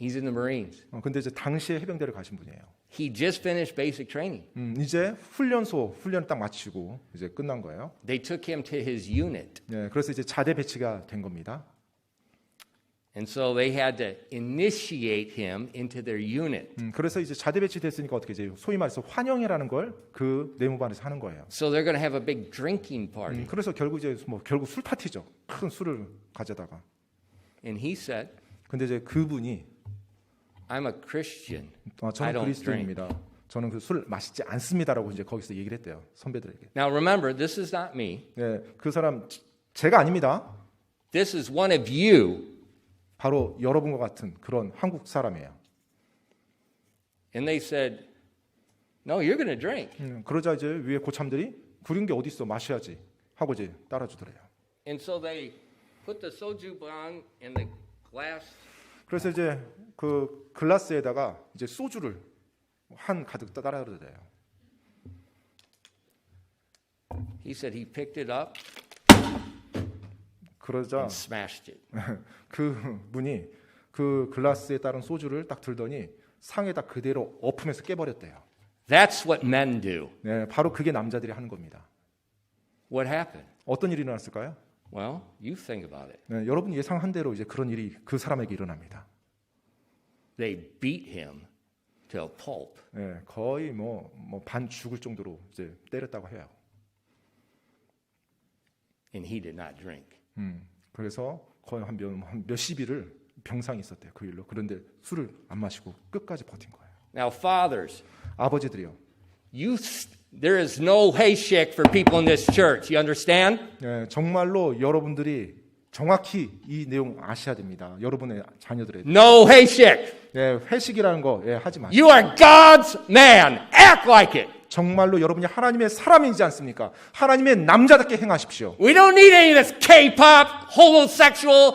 He's in the Marines.
근데 이제 당시에 해병대를 가신 분이에요.
He just finished basic training.
이제 훈련소 훈련 딱 마치고 이제 끝난 거예요.
They took him to his unit.
네, 그래서 이제 자대 배치가 된 겁니다.
And so they had to initiate him into their unit.
그래서 이제 자대 배치됐으니까 어떻게 이제 소위 말해서 환영회라는 걸 그 내무반에서 하는 거예요.
So they're going to have a big drinking party.
그래서 결국 이제 결국 술 파티죠. 큰 술을 가져다가.
And he said,
근데 이제 그분이
I'm a Christian. I
저는
don't
그리스도인입니다. 저는 그 술 마시지 않습니다라고 이제 거기서 얘기를 했대요. 선배들에게.
Now remember, this is not me.
네, 그 사람 제가 아닙니다.
This is one of you.
바로 여러분과 같은 그런 한국 사람이에요.
And they said, no, you're going to drink.
그러자 이제 위에 고참들이 구린 게 어디 있어 마셔야지 하고 이제 따라주더래요.
And so they put the soju bong in the glass.
그래서 이제 그 글라스에다가 이제 소주를 한 가득 따라주더래요.
He said he picked it up
그러자
and smashed it.
그 분이 그 글라스에 따른 소주를 딱 들더니 상에다 그대로 엎으면서 깨버렸대요.
That's what men do.
네, 바로 그게 남자들이 하는 겁니다.
What happened?
어떤 일이 일어났을까요?
Well, you think about it.
네, 여러분 예상한 대로 이제 그런 일이 그 사람에게 일어납니다.
They beat him to a pulp.
네, 거의 뭐 반 죽을 정도로 이제 때렸다고 해요.
And he did not drink.
그래서 거의 한 몇십 일을 병상이 있었대요. 그 일로. 그런데 술을 안 마시고 끝까지 버틴 거예요.
Now, fathers,
아버지들이요.
there is no hayshake for people in this church. You understand?
네, 정말로 여러분들이 정확히 이 내용 아셔야 됩니다. 여러분의 자녀들의
No hayshake.
회식이라는 거 하지 마세요.
You are God's man. Act like it.
정말로 여러분이 하나님의 사람이지 않습니까? 하나님의 남자답게 행하십시오.
We don't need any of this K-pop, homosexual,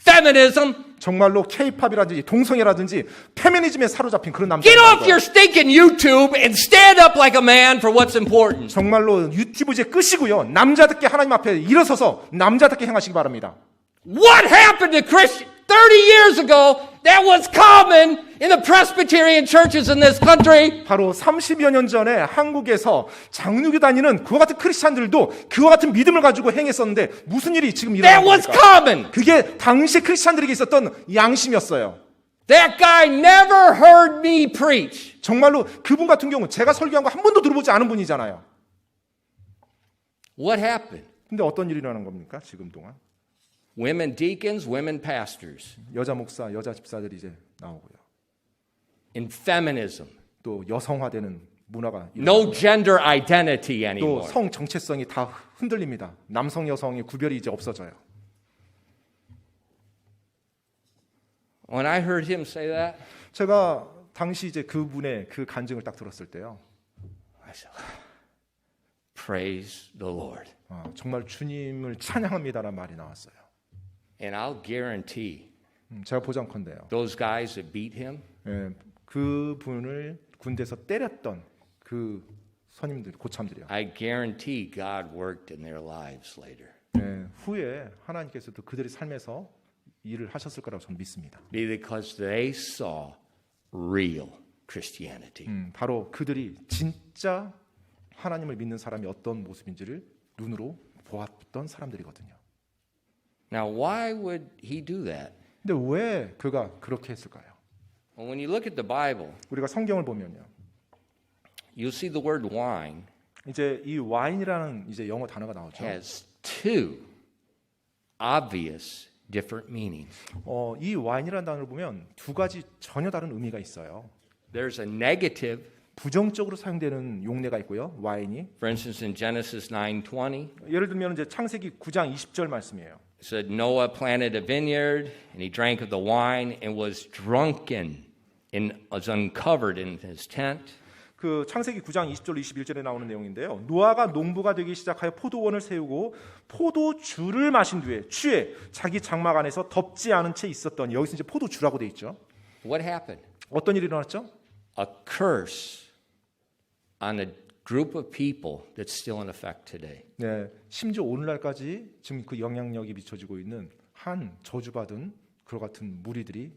feminism.
정말로 K-팝이라든지 동성애라든지 페미니즘에 사로잡힌 그런 남자.
Get off your stinking YouTube and stand up like a man for what's important.
정말로 유튜브 이제 끄시고요. 남자답게 하나님 앞에 일어서서 남자답게 행하시기 바랍니다.
What happened to Christians 30 years ago that was common in the Presbyterian churches in this country?
바로 30여 년 전에 한국에서 장로교 다니는 그와 같은 크리스찬들도 그와 같은 믿음을 가지고 행했었는데 무슨 일이 지금
That
일어나는
was
겁니까?
common.
그게 당시 크리스찬들에게 있었던 양심이었어요.
That guy never heard me preach.
정말로 그분 같은 경우 제가 설교한 거 한 번도 들어보지 않은 분이잖아요.
What happened?
근데 어떤 일이 일어나는 겁니까? 지금 동안
Women deacons, women pastors.
여자 목사, 여자 집사들이 이제 나오고요.
In feminism.
또 여성화되는 문화가
No gender identity
또
anymore.
성 정체성이 다 흔들립니다. 남성 여성의 구별이 이제 없어져요.
When I heard him say that,
제가 당시 이제 그분의 그 간증을 딱 들었을 때요.
said, praise the Lord.
정말 주님을 찬양합니다라는 말이 나왔어요.
And I'll guarantee
제가 보장컨대요.
those guys that beat him,
예, 그 분을 군대에서 때렸던 그 선임들, 고참들이요.
I guarantee God worked in their lives later.
예, 후에 하나님께서도 그들의 삶에서 일을 하셨을 거라고 저는 믿습니다.
Because they saw real Christianity.
바로 그들이 진짜 하나님을 믿는 사람이 어떤 모습인지를 눈으로 보았던 사람들이거든요.
Now, why would he do that?
근데 왜 그가 그렇게 했을까요?
Well, when you look at the Bible,
우리가 성경을 보면요,
you'll see the word wine
이제 이 와인이라는 이제 영어 단어가 나오죠.
has two obvious different meanings.
이 와인이라는 단어를 보면 두 가지 전혀 다른 의미가 있어요.
There's a negative,
부정적으로 사용되는 용례가 있고요. 와인이
for instance, in Genesis 9:20,
예를 들면 이제 창세기 9장 20절 말씀이에요.
it said Noah planted a vineyard and he drank of the wine and was drunken and was uncovered in his tent.
그 창세기 9장 20절 21절에 나오는 내용인데요. 노아가 농부가 되기 시작하여 포도원을 세우고 포도주를 마신 뒤에 취해 자기 장막 안에서 덮지 않은 채 있었더니, 여기서 이제 포도주라고 돼 있죠.
What happened?
어떤 일이 일어났죠?
A curse on a group of people that's still in effect today.
네, 심지어 오늘날까지 지금 그 영향력이 미쳐지고 있는 한 저주받은 그와 같은 무리들이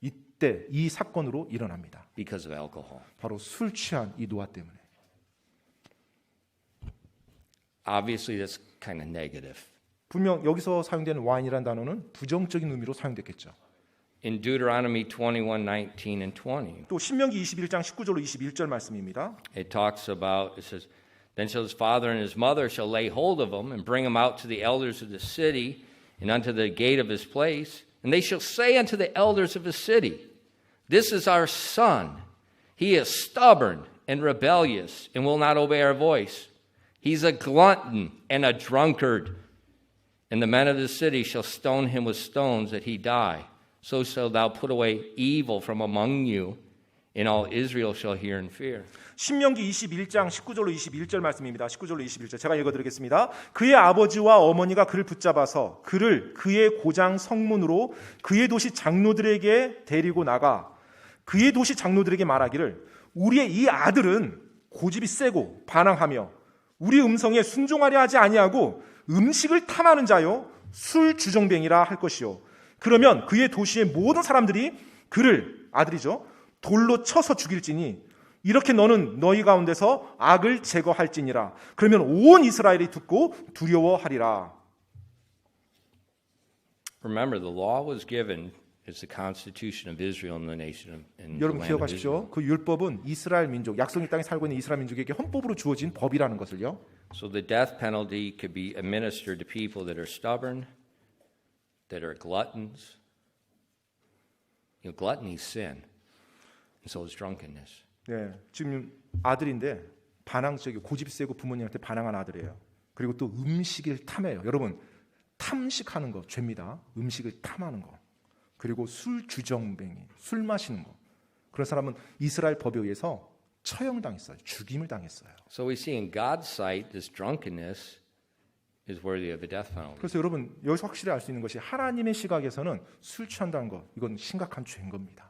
이때 이 사건으로 일어납니다.
Because of alcohol.
바로 술 취한 이 노아 때문에.
Obviously, that's kind of negative.
분명 여기서 사용되는 와인이라는 단어는 부정적인 의미로 사용됐겠죠.
In Deuteronomy 21:19 and 20,
또 신명기 21장 19절로 21절 말씀입니다.
it talks about, it says, Then shall his father and his mother shall lay hold of him and bring him out to the elders of the city and unto the gate of his place. And they shall say unto the elders of his city, This is our son. He is stubborn and rebellious and will not obey our voice. He's a glutton and a drunkard. And the men of the city shall stone him with stones that he die. So shalt thou put away evil from among you, and all Israel shall hear and fear.
신명기 21장 19절로 21절 말씀입니다. 19절로 21절 제가 읽어드리겠습니다. 그의 아버지와 어머니가 그를 붙잡아서 그를 그의 고장 성문으로 그의 도시 장로들에게 데리고 나가 그의 도시 장로들에게 말하기를 우리의 이 아들은 고집이 세고 반항하며 우리 음성에 순종하려 하지 아니하고 음식을 탐하는 자요 술 주정뱅이라 할 것이요 그러면 그의 도시의 모든 사람들이 그를, 아들이죠, 돌로 쳐서 죽일지니 이렇게 너는 너희 가운데서 악을 제거할지니라. 그러면 온 이스라엘이 듣고 두려워하리라.
Remember, the law was given as the constitution of Israel and the nation and the
여러분
land of Israel.
기억하십시오. 그 율법은 이스라엘 민족, 약속의 땅에 살고 있는 이스라엘 민족에게 헌법으로 주어진 법이라는 것을요.
So the death penalty could be administered to people that are stubborn, that are gluttons. You know, gluttony is sin, and so is drunkenness.
네, 지금 아들인데 반항적이고 고집 세고 부모님한테 반항한 아들이에요. 그리고 또 음식을 탐해요. 여러분 탐식하는 거 죄입니다. 음식을 탐하는 거. 그리고 술 주정뱅이, 술 마시는 거. 그런 사람은 이스라엘 법에 의해서 처형당했어요. 죽임을 당했어요.
So we see in God's sight, this drunkenness is worthy of a death penalty.
그래서 여러분 여기서 확실히 알 수 있는 것이 하나님의 시각에서는 술 취한다는 것, 이건 심각한 죄인 겁니다.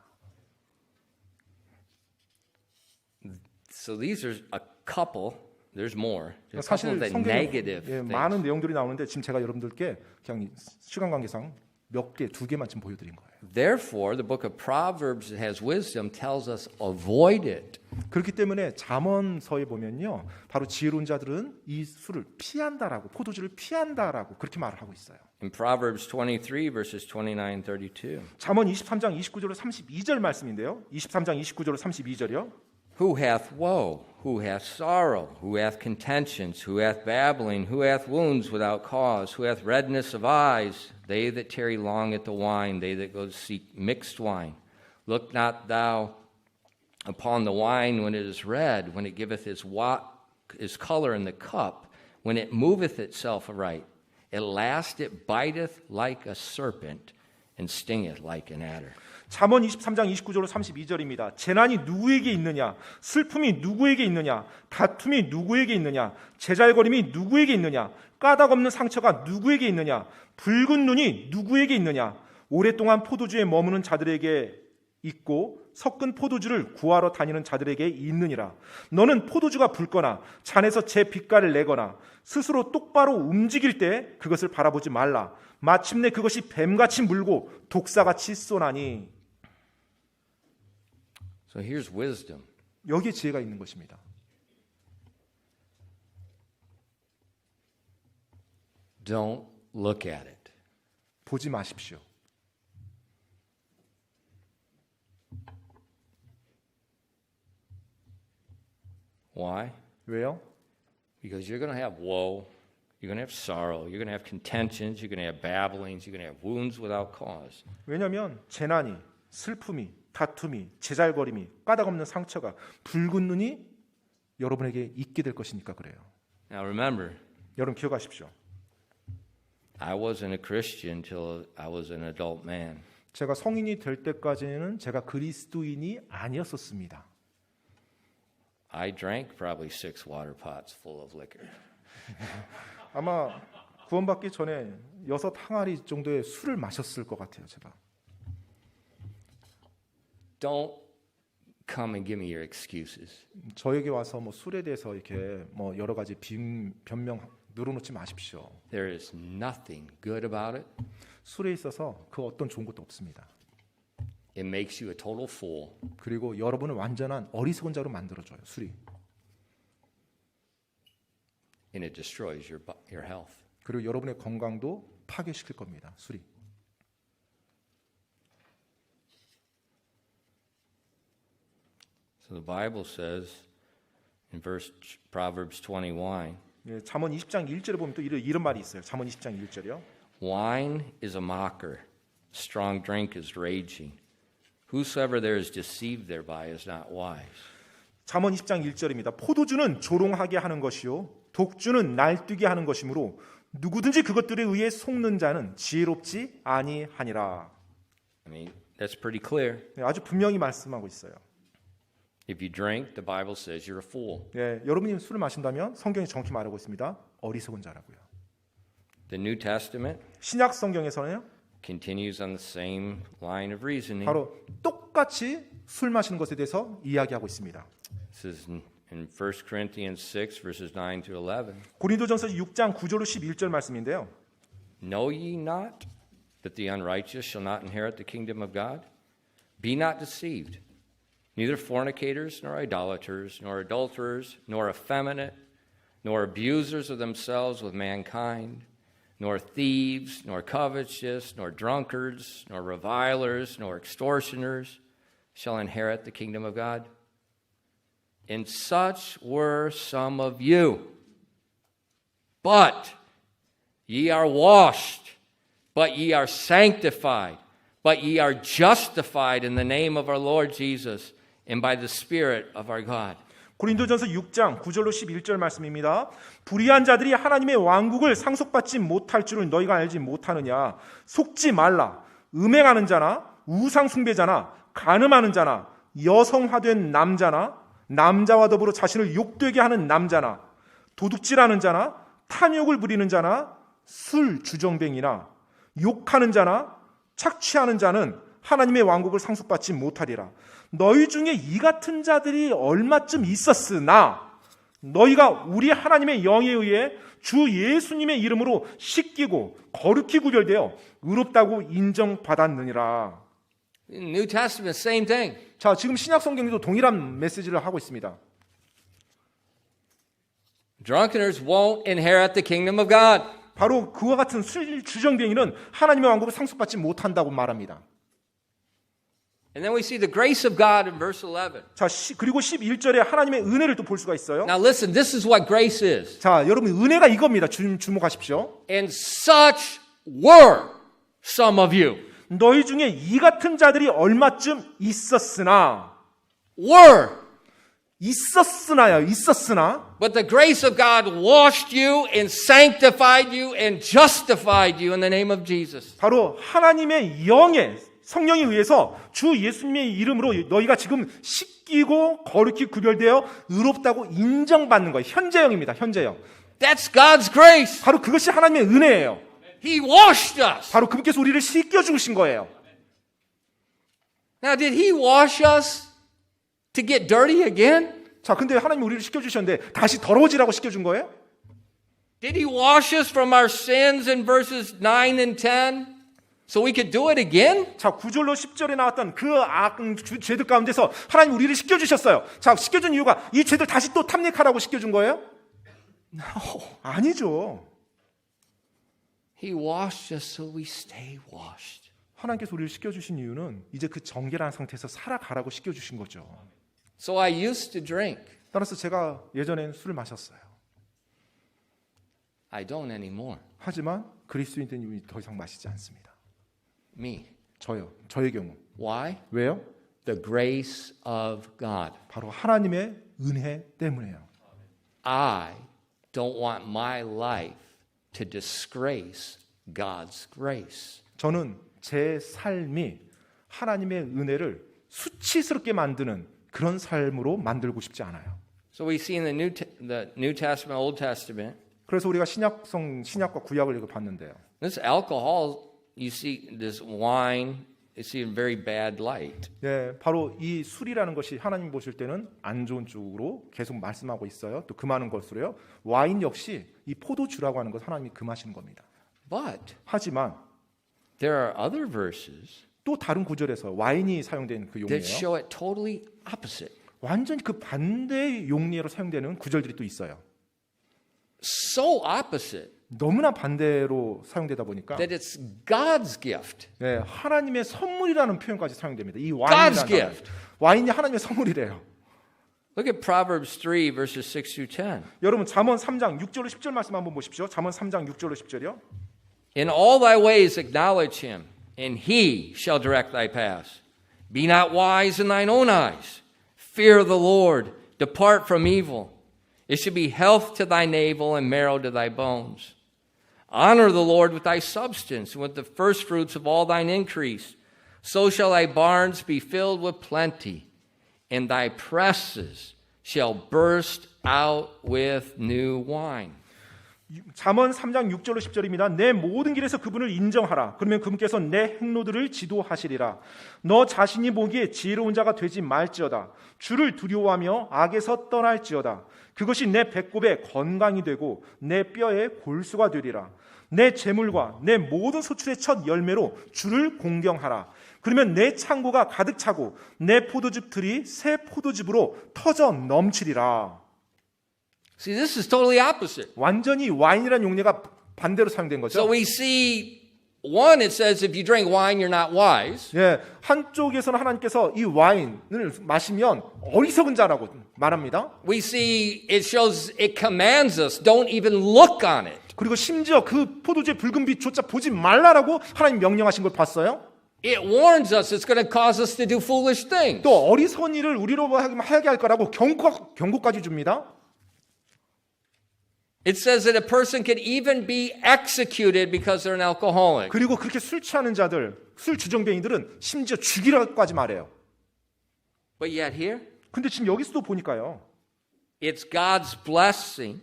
So these are a couple. There's more. There's a couple
사실
of the
성경에
negative things.
많은 내용들이 나오는데 지금 제가 여러분들께 그냥 시간 관계상 몇 개, 두 개만 지금 보여드린 거예요.
Therefore, the book of Proverbs that has wisdom tells us avoid it.
그렇기 때문에 잠언서에 보면요, 바로 지혜로운 자들은 이 술을 피한다라고, 포도주를 피한다라고 그렇게 말을 하고 있어요.
In Proverbs 23 verses 29-32.
잠언 23장 29절로 32절 말씀인데요. 23장 29절로 32절이요.
Who hath woe? Who hath sorrow? Who hath contentions? Who hath babbling? Who hath wounds without cause? Who hath redness of eyes? They that tarry long at the wine, they that go to seek mixed wine. Look not thou upon the wine when it is red, when it giveth his color in the cup, when it moveth itself aright. At last it biteth like a serpent, and sting it like an adder.
잠언 23장 29절로 32절입니다. 재난이 누구에게 있느냐? 슬픔이 누구에게 있느냐? 다툼이 누구에게 있느냐? 제잘거림이 누구에게 있느냐? 까닭 없는 상처가 누구에게 있느냐? 붉은 눈이 누구에게 있느냐? 오랫동안 포도주에 머무는 자들에게 있고 섞은 포도주를 구하러 다니는 자들에게 있느니라. 너는 포도주가 붉거나 잔에서 제 빛깔을 내거나 스스로 똑바로 움직일 때 그것을 바라보지 말라. 마침내 그것이 뱀같이 물고 독사같이 쏘나니.
So here's wisdom.
여기에 지혜가 있는 것입니다.
Don't look at it.
보지 마십시오.
Why?
왜요?
Because you're going to have woe, you're going to have sorrow, you're going to have contentions, you're going to have babblings, you're going to have wounds without cause.
왜냐하면 재난이, 슬픔이, 다툼이, 제잘거림이, 까닭 없는 상처가, 붉은 눈이 여러분에게 있게 될 것이니까 그래요.
Now remember,
여러분 기억하십시오.
I wasn't a Christian until I was an adult man.
제가 성인이 될 때까지는 제가 그리스도인이 아니었었습니다.
I drank probably 6 water pots full of liquor.
아마 구원받기 전에 6 항아리 정도의 술을 마셨을 것 같아요, 제가.
Don't come and give me your excuses.
저에게 와서 뭐 술에 대해서 이렇게 뭐 여러 가지 변명 늘어놓지 마십시오.
There is nothing good about it.
술에 있어서 그 어떤 좋은 것도 없습니다.
It makes you a total fool.
그리고 여러분을 완전한 어리석은 자로 만들어줘요, 술이.
And it destroys your health.
그리고 여러분의 건강도 파괴시킬 겁니다, 술이.
So the Bible says in Proverbs 21,
예, 잠언 20장 1절에 보면 또 이런 말이 있어요. 잠언 20장 1절이요.
wine is a mocker, strong drink is raging. Whosoever there is deceived thereby is not wise.
잠언 20장 1절입니다. 포도주는 조롱하게 하는 것이요 독주는 날뛰게 하는 것이므로 누구든지 그것들에 의해 속는 자는 지혜롭지 아니하니라.
I mean, that's pretty clear.
네, 아주 분명히 말씀하고 있어요.
If you drink, the Bible says you're a fool.
네, 여러분이 술을 마신다면 성경이 정확히 말하고 있습니다. 어리석은 자라고요.
The New Testament
신약 성경에서는요.
continues on the same line of reasoning.
바로 똑같이 술 마시는 것에 대해서 이야기하고 있습니다.
This is in 1 Corinthians 6 verses 9 to 11.
고린도전서 6장 9절로 11절 말씀인데요.
Know ye not that the unrighteous shall not inherit the kingdom of God? Be not deceived. Neither fornicators, nor idolaters, nor adulterers, nor effeminate, nor abusers of themselves with mankind, nor thieves, nor covetous, nor drunkards, nor revilers, nor extortioners shall inherit the kingdom of God. And such were some of you. But ye are washed, but ye are sanctified, but ye are justified in the name of our Lord Jesus and by the Spirit of our God.
고린도전서 6장 9절로 11절 말씀입니다. 불의한 자들이 하나님의 왕국을 상속받지 못할 줄을 너희가 알지 못하느냐. 속지 말라. 음행하는 자나 우상 숭배자나 간음하는 자나 여성화된 남자나 남자와 더불어 자신을 욕되게 하는 남자나 도둑질하는 자나 탐욕을 부리는 자나 술 주정뱅이나 욕하는 자나 착취하는 자는 하나님의 왕국을 상속받지 못하리라. 너희 중에 이 같은 자들이 얼마쯤 있었으나 너희가 우리 하나님의 영에 의해 주 예수님의 이름으로 씻기고 거룩히 구별되어 의롭다고 인정받았느니라.
In the New Testament, same thing.
자, 지금 신약 성경에도 동일한 메시지를 하고 있습니다.
Drunkards won't inherit the kingdom of God.
바로 그와 같은 술 주정뱅이는 하나님의 왕국을 상속받지 못한다고 말합니다.
And then we see the grace of God in verse 11.
자, 그리고 11절에 하나님의 은혜를 또 볼 수가 있어요.
Now listen, this is what grace is.
자, 여러분 은혜가 이겁니다. 주목하십시오.
And such were some of you.
너희 중에 이 같은 자들이 얼마쯤 있었으나
Were.
있었으나
But the grace of God washed you and sanctified you and justified you in the name of Jesus.
바로 하나님의 영의 성령에 의해서 주 예수님의 이름으로 너희가 지금 씻기고 거룩히 구별되어 의롭다고 인정받는 거예요. 현재형입니다. 현재형.
That's God's grace.
바로 그것이 하나님의 은혜예요.
He washed us.
바로 그분께서 우리를 씻겨 주신 거예요.
Now, did He wash us to get dirty again?
자, 근데 하나님이 우리를 씻겨 주셨는데 다시 더러워지라고 씻겨 준 거예요?
Did He wash us from our sins in verses 9 and 10 so we could do it again?
자, 9절로 10절에 나왔던 그 죄들 가운데서 하나님 우리를 씻겨 주셨어요. 자, 씻겨 준 이유가 이 죄들 다시 또 탐닉하라고 씻겨 준 거예요? 아니죠.
He washed us so we stay washed.
하나님께서 우리를 씻겨 주신 이유는 이제 그 정결한 상태에서 살아가라고 씻겨 주신 거죠.
So I used to drink.
따라서 제가 예전엔 술을 마셨어요.
I don't anymore.
하지만 그리스도인들이 더 이상 마시지 않습니다.
Me.
저의 경우.
Why?
왜요?
The grace of God.
바로 하나님의 은혜 때문에요.
I don't want my life to disgrace God's grace.
저는 제 삶이 하나님의 은혜를 수치스럽게 만드는 그런 삶으로 만들고 싶지 않아요.
So we see in the New Testament, Old Testament,
그래서 우리가 신약과 구약을 봤는데요.
this alcohol, you see this wine, you see in very bad light.
예, 바로 이 술이라는 것이 하나님 보실 때는 안 좋은 쪽으로 계속 말씀하고 있어요. 또 금하는 것으로요. 와인 역시 이 포도주라고 하는 것 하나님이 금하시는 겁니다.
But
하지만
there are other verses
또 다른 구절에서 와인이 사용된 그
that
용례예요.
show it totally opposite.
완전 그 반대의 용례로 사용되는 구절들이 또 있어요.
So opposite
너무나 반대로 사용되다 보니까
that it's God's gift.
예, 하나님의 선물이라는 표현까지 사용됩니다. 이
God's
와인이라는
gift.
와인이 하나님의 선물이래요.
Look at Proverbs 3 verses 6 through 10.
여러분 잠언 3장 6절로 10절 말씀 한번 보십시오. 잠언 3장 6절로 10절이요.
In all thy ways acknowledge him, and he shall direct thy paths. Be not wise in thine own eyes. Fear the Lord. Depart from evil. It should be health to thy navel and marrow to thy bones. Honor the Lord with thy substance and with the first fruits of all thine increase. So shall thy barns be filled with plenty, and thy presses shall burst out with new wine.
잠언 3장 6절로 10절입니다. 내 모든 길에서 그분을 인정하라. 그러면 그분께서 내 행로들을 지도하시리라. 너 자신이 보기에 지혜로운 자가 되지 말지어다. 주를 두려워하며 악에서 떠날지어다. 그것이 내 배꼽에 건강이 되고 내 뼈에 골수가 되리라. 내 재물과 내 모든 소출의 첫 열매로 주를 공경하라. 그러면 내 창고가 가득 차고 내 포도즙 틀이 새 포도즙으로 터져 넘치리라.
See, this is totally opposite.
완전히 와인이라는 용례가 반대로 사용된 거죠.
So we see, one, it says if you drink wine, you're not wise.
예, 한쪽에서는 하나님께서 이 와인을 마시면 어리석은 자라고 말합니다.
We see, it shows, it commands us, don't even look on it.
그리고 심지어 그 포도주의 붉은 빛조차 보지 말라라고 하나님 명령하신 걸 봤어요.
It warns us it's going to cause us to do foolish things.
또 어리석은 일을 우리로 하게 할 거라고 경고까지 줍니다.
It says that a person could even be executed because they're an alcoholic.
그리고 그렇게 술 취하는 자들, 술 주정뱅이들은 심지어 죽이라고까지 말해요.
But yet here,
근데 지금 여기서도 보니까요.
it's God's blessing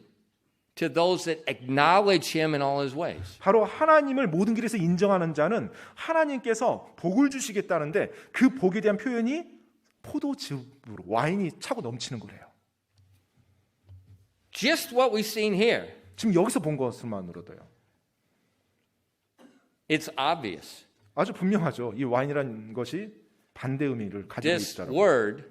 to those that acknowledge him in all his ways.
바로 하나님을 모든 길에서 인정하는 자는 하나님께서 복을 주시겠다는데 그 복에 대한 표현이 포도즙으로 와인이 차고 넘치는 거래요.
Just what we've seen here.
지금 여기서 본 것만으로도요.
It's obvious.
아주 분명하죠. 이 와인이라는 것이 반대 의미를 가지고
This
있다라고.
word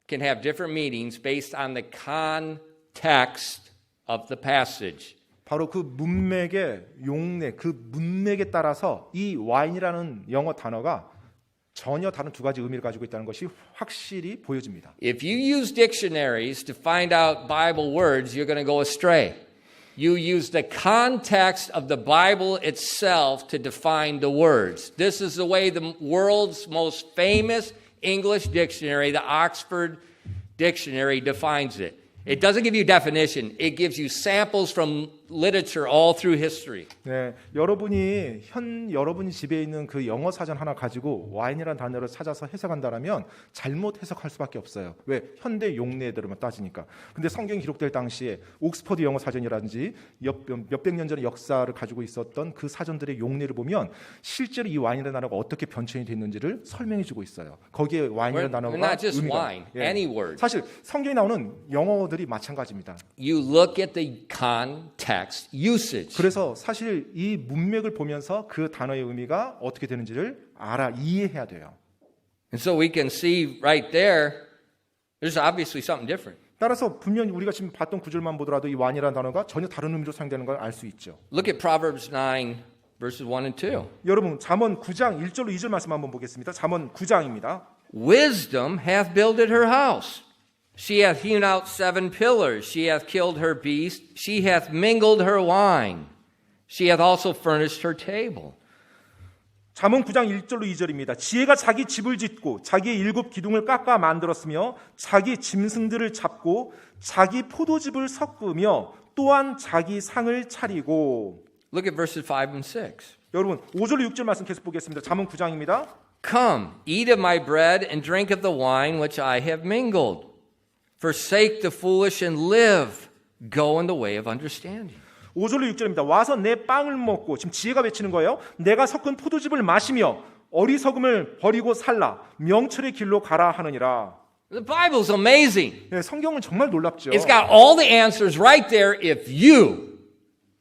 can have different meanings based on the context of the passage.
바로 그 문맥의 용례, 그 문맥에 따라서 이 와인이라는 영어 단어가 전혀 다른 두 가지 의미를 가지고 있다는 것이 확실히 보여집니다.
If you use dictionaries to find out Bible words, you're going to go astray. You use the context of the Bible itself to define the words. This is the way the world's most famous English dictionary, the Oxford Dictionary defines it. It doesn't give you definition. It gives you samples from literature all through history.
네, 여러분이 집에 있는 그 영어 사전 하나 가지고 와인이라는 단어를 찾아서 해석한다라면 잘못 해석할 수밖에 없어요. 왜? 현대 용례들만 따지니까. 근데 성경이 기록될 당시에 옥스퍼드 영어 사전이라든지 몇백 년 전의 역사를 가지고 있었던 그 사전들의 용례를 보면 실제로 이 와인이라는 단어가 어떻게 변천이 됐는지를 설명해주고 있어요. 거기에 와인이라는 단어가
not just
의미가
wine, any word.
사실 성경에 나오는 영어들이 마찬가지입니다.
You look at the context usage.
그래서 사실 이 문맥을 보면서 그 단어의 의미가 어떻게 되는지를 이해해야 돼요.
And so we can see right there, there's obviously something different.
따라서 분명히 우리가 지금 봤던 구절만 보더라도 이 와인이라는 단어가 전혀 다른 의미로 사용되는 걸 알 수 있죠.
Look at Proverbs 9, verses 1 and 2.
여러분 잠언 9장 1절로 2절 말씀 한번 보겠습니다. 잠언 9장입니다.
Wisdom hath builded her house. She hath hewn out 7 pillars. She hath killed her beast. She hath mingled her wine. She hath also furnished her table.
잠언 9장 1절로 2절입니다. 지혜가 자기 집을 짓고 자기의 7 기둥을 깎아 만들었으며 자기 짐승들을 잡고 자기 포도즙을 섞으며 또한 자기 상을 차리고.
Look at verses 5 and 6.
여러분 5절로 6절 말씀 계속 보겠습니다. 잠언 9장입니다.
Come, eat of my bread and drink of the wine which I have mingled. Forsake the foolish and live. Go in the way of understanding.
5절로 6절입니다. 와서 내 빵을 먹고, 지금 지혜가 외치는 거예요. 내가 섞은 포도즙을 마시며 어리석음을 버리고 살라. 명철의 길로 가라 하느니라.
The Bible's amazing.
네, 성경은 정말 놀랍죠.
It's got all the answers right there if you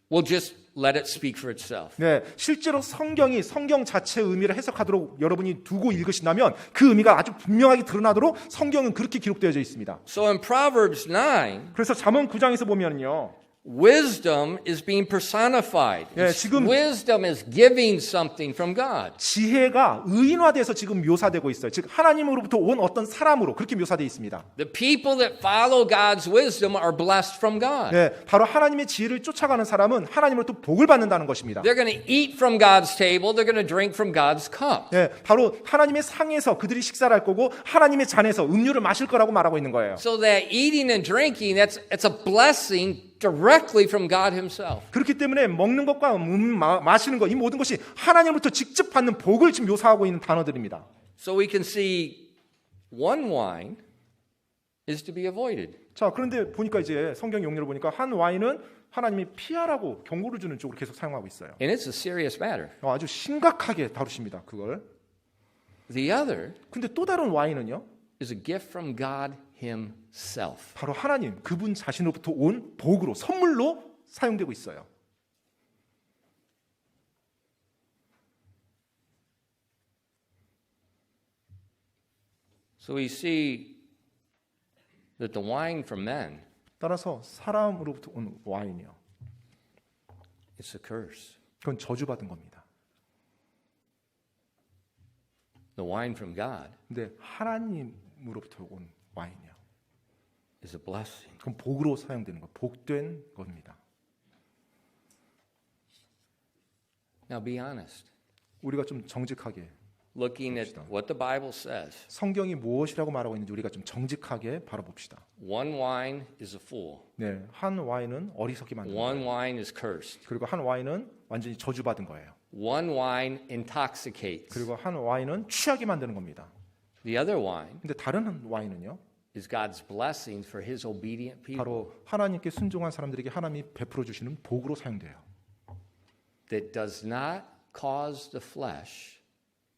will just let it speak for itself.
네, 실제로 성경이 성경 자체의 의미를 해석하도록 여러분이 두고 읽으신다면 그 의미가 아주 분명하게 드러나도록 성경은 그렇게 기록되어져 있습니다.
So in Proverbs 9,
그래서 잠언 9장에서 보면요.
wisdom is being personified.
예, 지금
Wisdom is giving something from God.
지혜가 의인화돼서 지금 묘사되고 있어요. 즉 하나님으로부터 온 어떤 사람으로 그렇게 묘사되어 있습니다.
The people that follow God's wisdom are blessed from God.
네, 바로 하나님의 지혜를 쫓아가는 사람은 하나님으로부터 복을 받는다는 것입니다.
They're going to eat from God's table. They're going to drink from God's cup.
네, 바로 하나님의 상에서 그들이 식사를 할 거고 하나님의 잔에서 음료를 마실 거라고 말하고 있는 거예요.
So that eating and drinking, it's a blessing directly from God himself.
그렇기 때문에 먹는 것과 마시는 것, 이 모든 것이 하나님으로부터 직접 받는 복을 지금 묘사하고 있는 단어들입니다.
So we can see one wine is to be avoided.
자, 그런데 보니까 이제 성경 용례를 보니까 한 와인은 하나님이 피하라고 경고를 주는 쪽으로 계속 사용하고 있어요.
And it's a serious matter.
아주 심각하게 다루십니다. 그걸.
The other
근데 또 다른 와인은요?
is a gift from God himself.
바로 하나님, 그분 자신으로부터 온 복으로, 선물로 사용되고 있어요.
So we see that the wine from men,
따라서 사람으로부터 온 와인이요.
it's a curse.
그건 저주받은 겁니다.
The wine from God
근데 하나님으로부터 온 와인이요.
is a blessing.
그건 복으로 사용되는 거, 복된 겁니다.
Now be honest.
우리가 좀 정직하게
Looking at what the Bible says,
성경이 무엇이라고 말하고 있는지 우리가 좀 정직하게 바라봅시다.
one wine is a fool.
네, 한 와인은 어리석게 만든 거예요.
One wine is cursed.
그리고 한 와인은 완전히 저주받은 거예요.
One wine intoxicates.
그리고 한 와인은 취하게 만드는 겁니다.
The other wine
근데 다른 한 와인은요?
is God's blessings for his obedient people
바로 하나님께 순종한 사람들에게 하나님이 베풀어 주시는 복으로 사용돼요.
that does not cause the flesh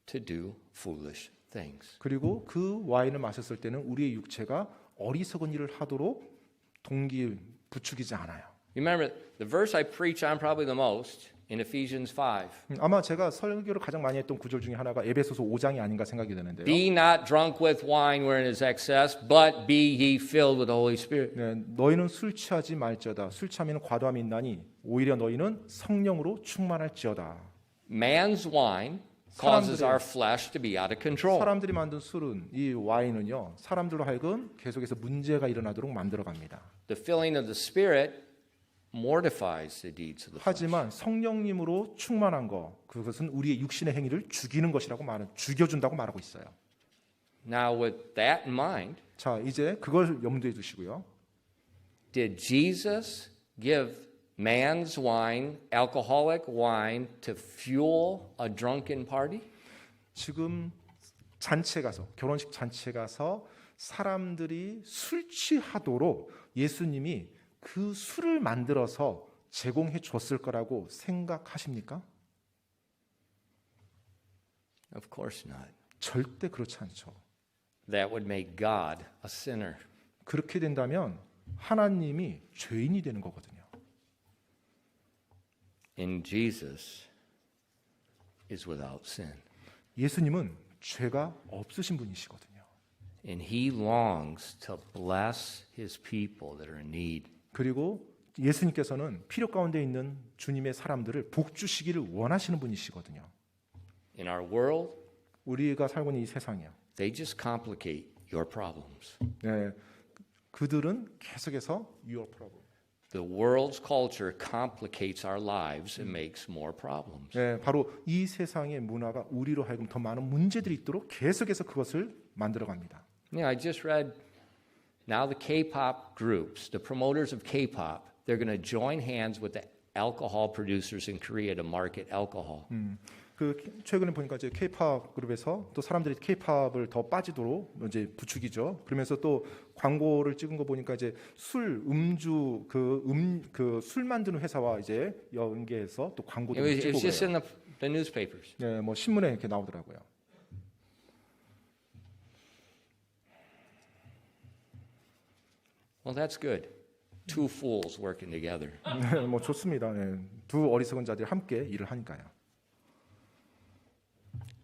to do foolish things.
그리고 그 와인을 마셨을 때는 우리의 육체가 어리석은 일을 하도록 동기 부추기지 않아요.
Remember, the verse I preach on probably the most in Ephesians 5.
아마 제가 설교를 가장 많이 했던 구절 중에 하나가 에베소서 5장이 아닌가 생각이 되는데요.
Be not drunk with wine wherein is excess, but be ye filled with the Holy Spirit.
네, 너희는 술 취하지 말지어다. 술 취하면 과도함이 있나니 오히려 너희는 성령으로 충만할지어다.
Man's wine causes our flesh to be out of control.
사람들이 만든 술은, 이 와인은요, 사람들로 하여금 계속해서 문제가 일어나도록 만들어갑니다.
The filling of the Spirit mortifies the deeds of the flesh.
하지만 성령님으로 충만한 것, 그것은 우리의 육신의 행위를 죽이는 것이라고 죽여준다고 말하고 있어요.
Now, with that in mind,
자, 이제 그걸 염두에 두시고요.
did Jesus give man's wine, alcoholic wine, to fuel a drunken party?
지금 잔치에 가서 결혼식 잔치에 가서 사람들이 술 취하도록 예수님이 그 술을 만들어서 제공해 줬을 거라고 생각하십니까?
Of course not.
절대 그렇지 않죠.
That would make God a sinner.
그렇게 된다면 하나님이 죄인이 되는 거거든요.
And Jesus is without sin.
예수님은 죄가 없으신 분이시거든요.
And he longs to bless his people that are in need.
그리고 예수님께서는 필요 가운데 있는 주님의 사람들을 복 주시기를 원하시는 분이시거든요.
In our world,
우리가 살고 있는 이 세상이요.
they just complicate your problems.
네, 그들은 계속해서 your problem.
The world's culture complicates our lives and makes more problems.
네, 바로 이 세상의 문화가 우리로 하여금 더 많은 문제들이 있도록 계속해서 그것을 만들어갑니다.
Yeah, I just read now the K-pop groups, the promoters of K-pop, they're going to join hands with the alcohol producers in Korea to market alcohol.
그 최근에 보니까 이제 K-팝 그룹에서 또 사람들이 K-팝을 더 빠지도록 이제 부추기죠. 그러면서 또 광고를 찍은 거 보니까 이제 음주 그 술 만드는 회사와 이제 연계해서 또 광고도
It
찍고
was just
그래요.
in the newspapers.
네, 뭐 신문에 이렇게 나오더라고요.
Well, that's good. Two fools working together.
네, 뭐 좋습니다. 네, 두 어리석은 자들이 함께 일을 하니까요.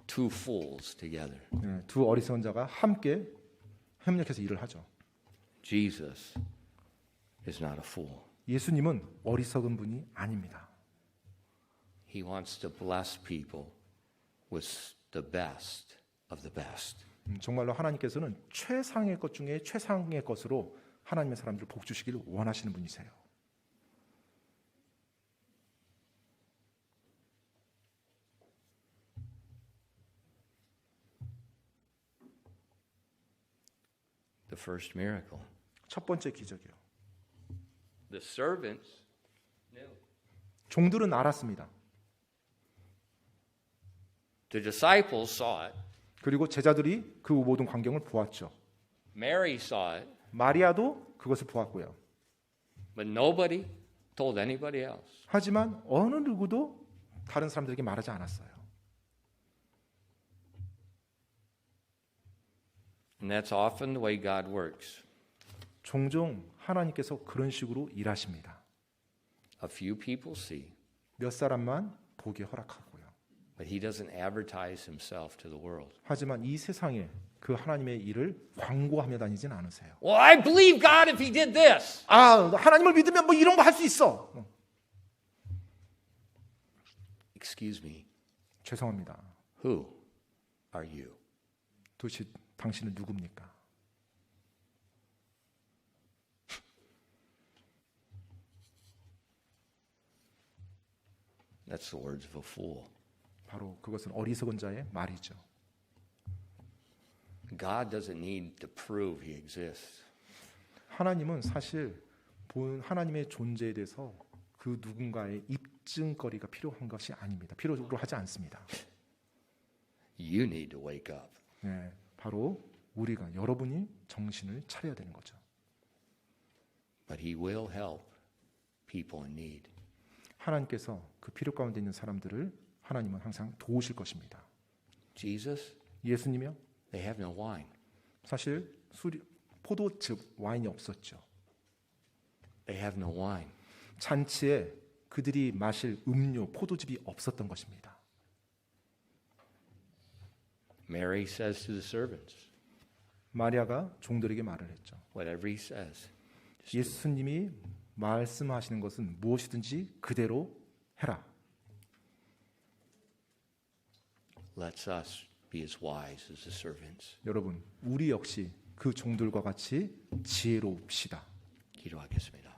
Two fools together.
네, 두 어리석은 자가 함께 협력해서 일을 하죠.
Jesus is not a fool.
예수님은 어리석은 분이 아닙니다.
He wants to bless people with the best of the best.
정말로 하나님께서는 최상의 것 중에 최상의 것으로 하나님의 사람들을 복 주시기를 원하시는 분이세요.
The first miracle.
첫 번째 기적이요.
The servants knew.
종들은 알았습니다.
The disciples saw it.
그리고 제자들이 그 모든 광경을 보았죠.
Mary saw it.
마리아도 그것을 보았고요.
But nobody told anybody else.
하지만 어느 누구도 다른 사람들에게 말하지 않았어요.
And that's often the way God works.
종종 하나님께서 그런 식으로 일하십니다.
A few people see,
몇 사람만 보게 허락하고요.
but he doesn't advertise himself to the world.
하지만 이 세상에 그 하나님의 일을 광고하며 다니진 않으세요.
Well, I believe God if he did this.
아, 하나님을 믿으면 뭐 이런 거 할 수 있어.
Excuse me.
죄송합니다.
Who are you?
도대체 당신은 누굽니까?
That's the words of a fool.
바로 그것은 어리석은 자의 말이죠.
God doesn't need to prove he exists.
하나님은 사실 본 하나님의 존재에 대해서 그 누군가의 입증거리가 필요한 것이 아닙니다. 필요로 하지 않습니다.
You need to wake up.
네, 바로 우리가 여러분이 정신을 차려야 되는 거죠.
But he will help people in need.
하나님께서 그 필요 가운데 있는 사람들을 하나님은 항상 도우실 것입니다.
Jesus,
예수님이요?
they have no wine.
사실 포도즙 와인이 없었죠.
They have no wine.
잔치에 그들이 마실 음료 포도즙이 없었던 것입니다.
Mary says to the servants,
마리아가 종들에게 말을 했죠.
whatever he says, just do it.
예수님이 말씀하시는 것은 무엇이든지 그대로 해라.
Let us be as wise as the servants.
여러분, 우리 역시 그 종들과 같이 지혜로웁시다.
기도하겠습니다.